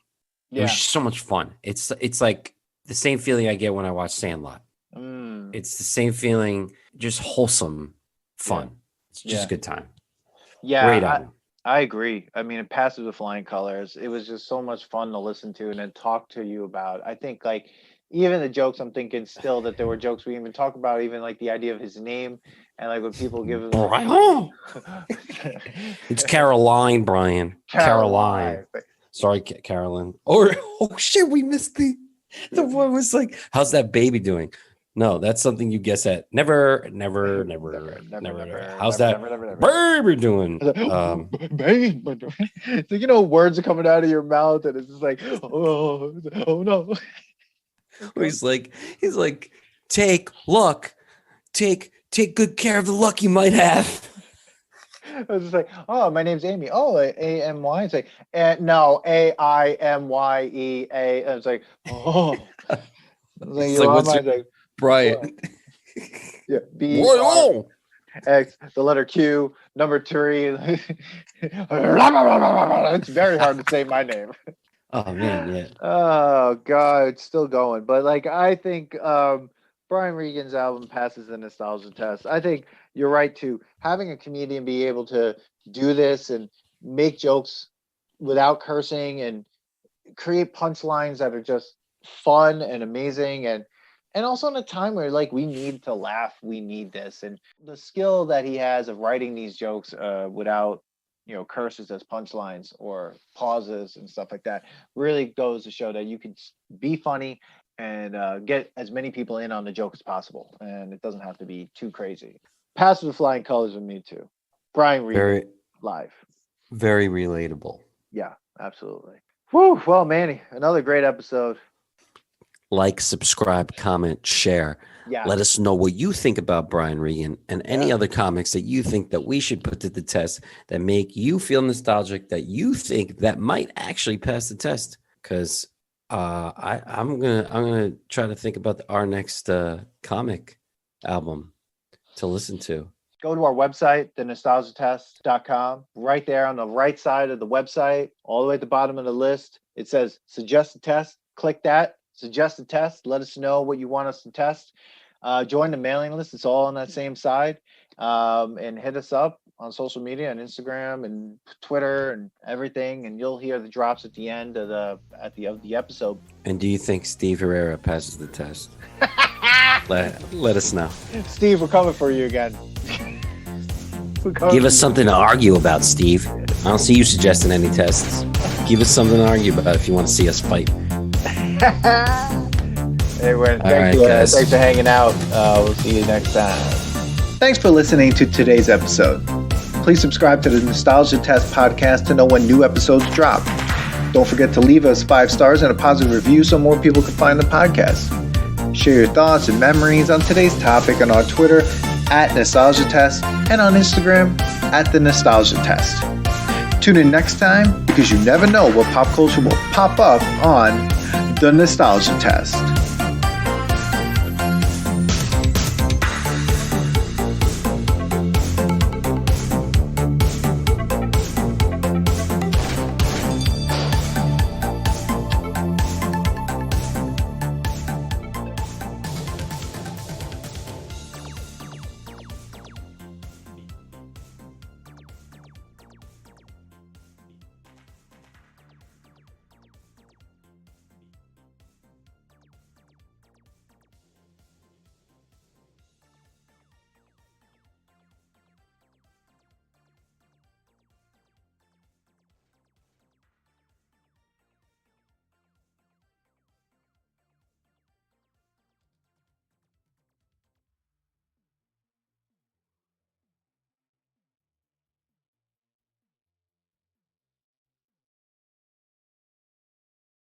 It was so much fun. It's like the same feeling I get when I watch Sandlot. It's the same feeling, just wholesome fun. It's just a good time. Yeah, great album. I agree. I mean, it passes with flying colors. It was just so much fun to listen to and then talk to you about. I think like even the jokes, I'm thinking still that there were jokes we even talk about, even like the idea of his name and like when people give him. Brian. It's Caroline, Brian. Caroline. Sorry, Carolyn. Oh shit, we missed the one was like, how's that baby doing? No, that's something you guess at. Never. How's that baby doing? Baby. So you know, words are coming out of your mouth, and it's just like, oh no. He's like, take good care of the luck you might have. I was just like, oh, my name's Amy. Oh, A-M-Y. It's like, no, A-I-M-Y-E-A. I was like, oh. I was like, what's your, Brian? Yeah, B-R-X, the letter Q, number 3. It's very hard to say my name. Oh, man, yeah. Oh, God, it's still going. But, like, I think Brian Regan's album passes the nostalgia test. I think you're right too. Having a comedian be able to do this and make jokes without cursing and create punchlines that are just fun and amazing and also in a time where like we need to laugh, we need this, and the skill that he has of writing these jokes without curses as punchlines or pauses and stuff like that really goes to show that you can be funny and get as many people in on the joke as possible, and it doesn't have to be too crazy. Passes with flying colors with me too. Brian Regan live. Very relatable. Yeah, absolutely. Whew, well, Manny, another great episode. Like, subscribe, comment, share. Yeah. Let us know what you think about Brian Regan and any other comics that you think that we should put to the test that make you feel nostalgic, that you think that might actually pass the test. Because I'm gonna try to think about our next comic album to listen to. Go to our website, thenostalgiatest.com. Right there on the right side of the website, all the way at the bottom of the list, it says suggest a test. Click that, suggest a test. Let us know what you want us to test. Join the mailing list. It's all on that same side. And hit us up on social media and Instagram and Twitter and everything. And you'll hear the drops at the end of the episode. And do you think Steve Herrera passes the test? Let us know. Steve, we're coming for you again. Give us something to argue about, Steve. I don't see you suggesting any tests. Give us something to argue about if you want to see us fight. Anyway, thanks for hanging out. We'll see you next time. Thanks for listening to today's episode. Please subscribe to the Nostalgia Test podcast to know when new episodes drop. Don't forget to leave us 5 stars and a positive review so more people can find the podcast. Share your thoughts and memories on today's topic on our Twitter @NostalgiaTest and on Instagram @TheNostalgiaTest. Tune in next time because you never know what pop culture will pop up on The Nostalgia Test.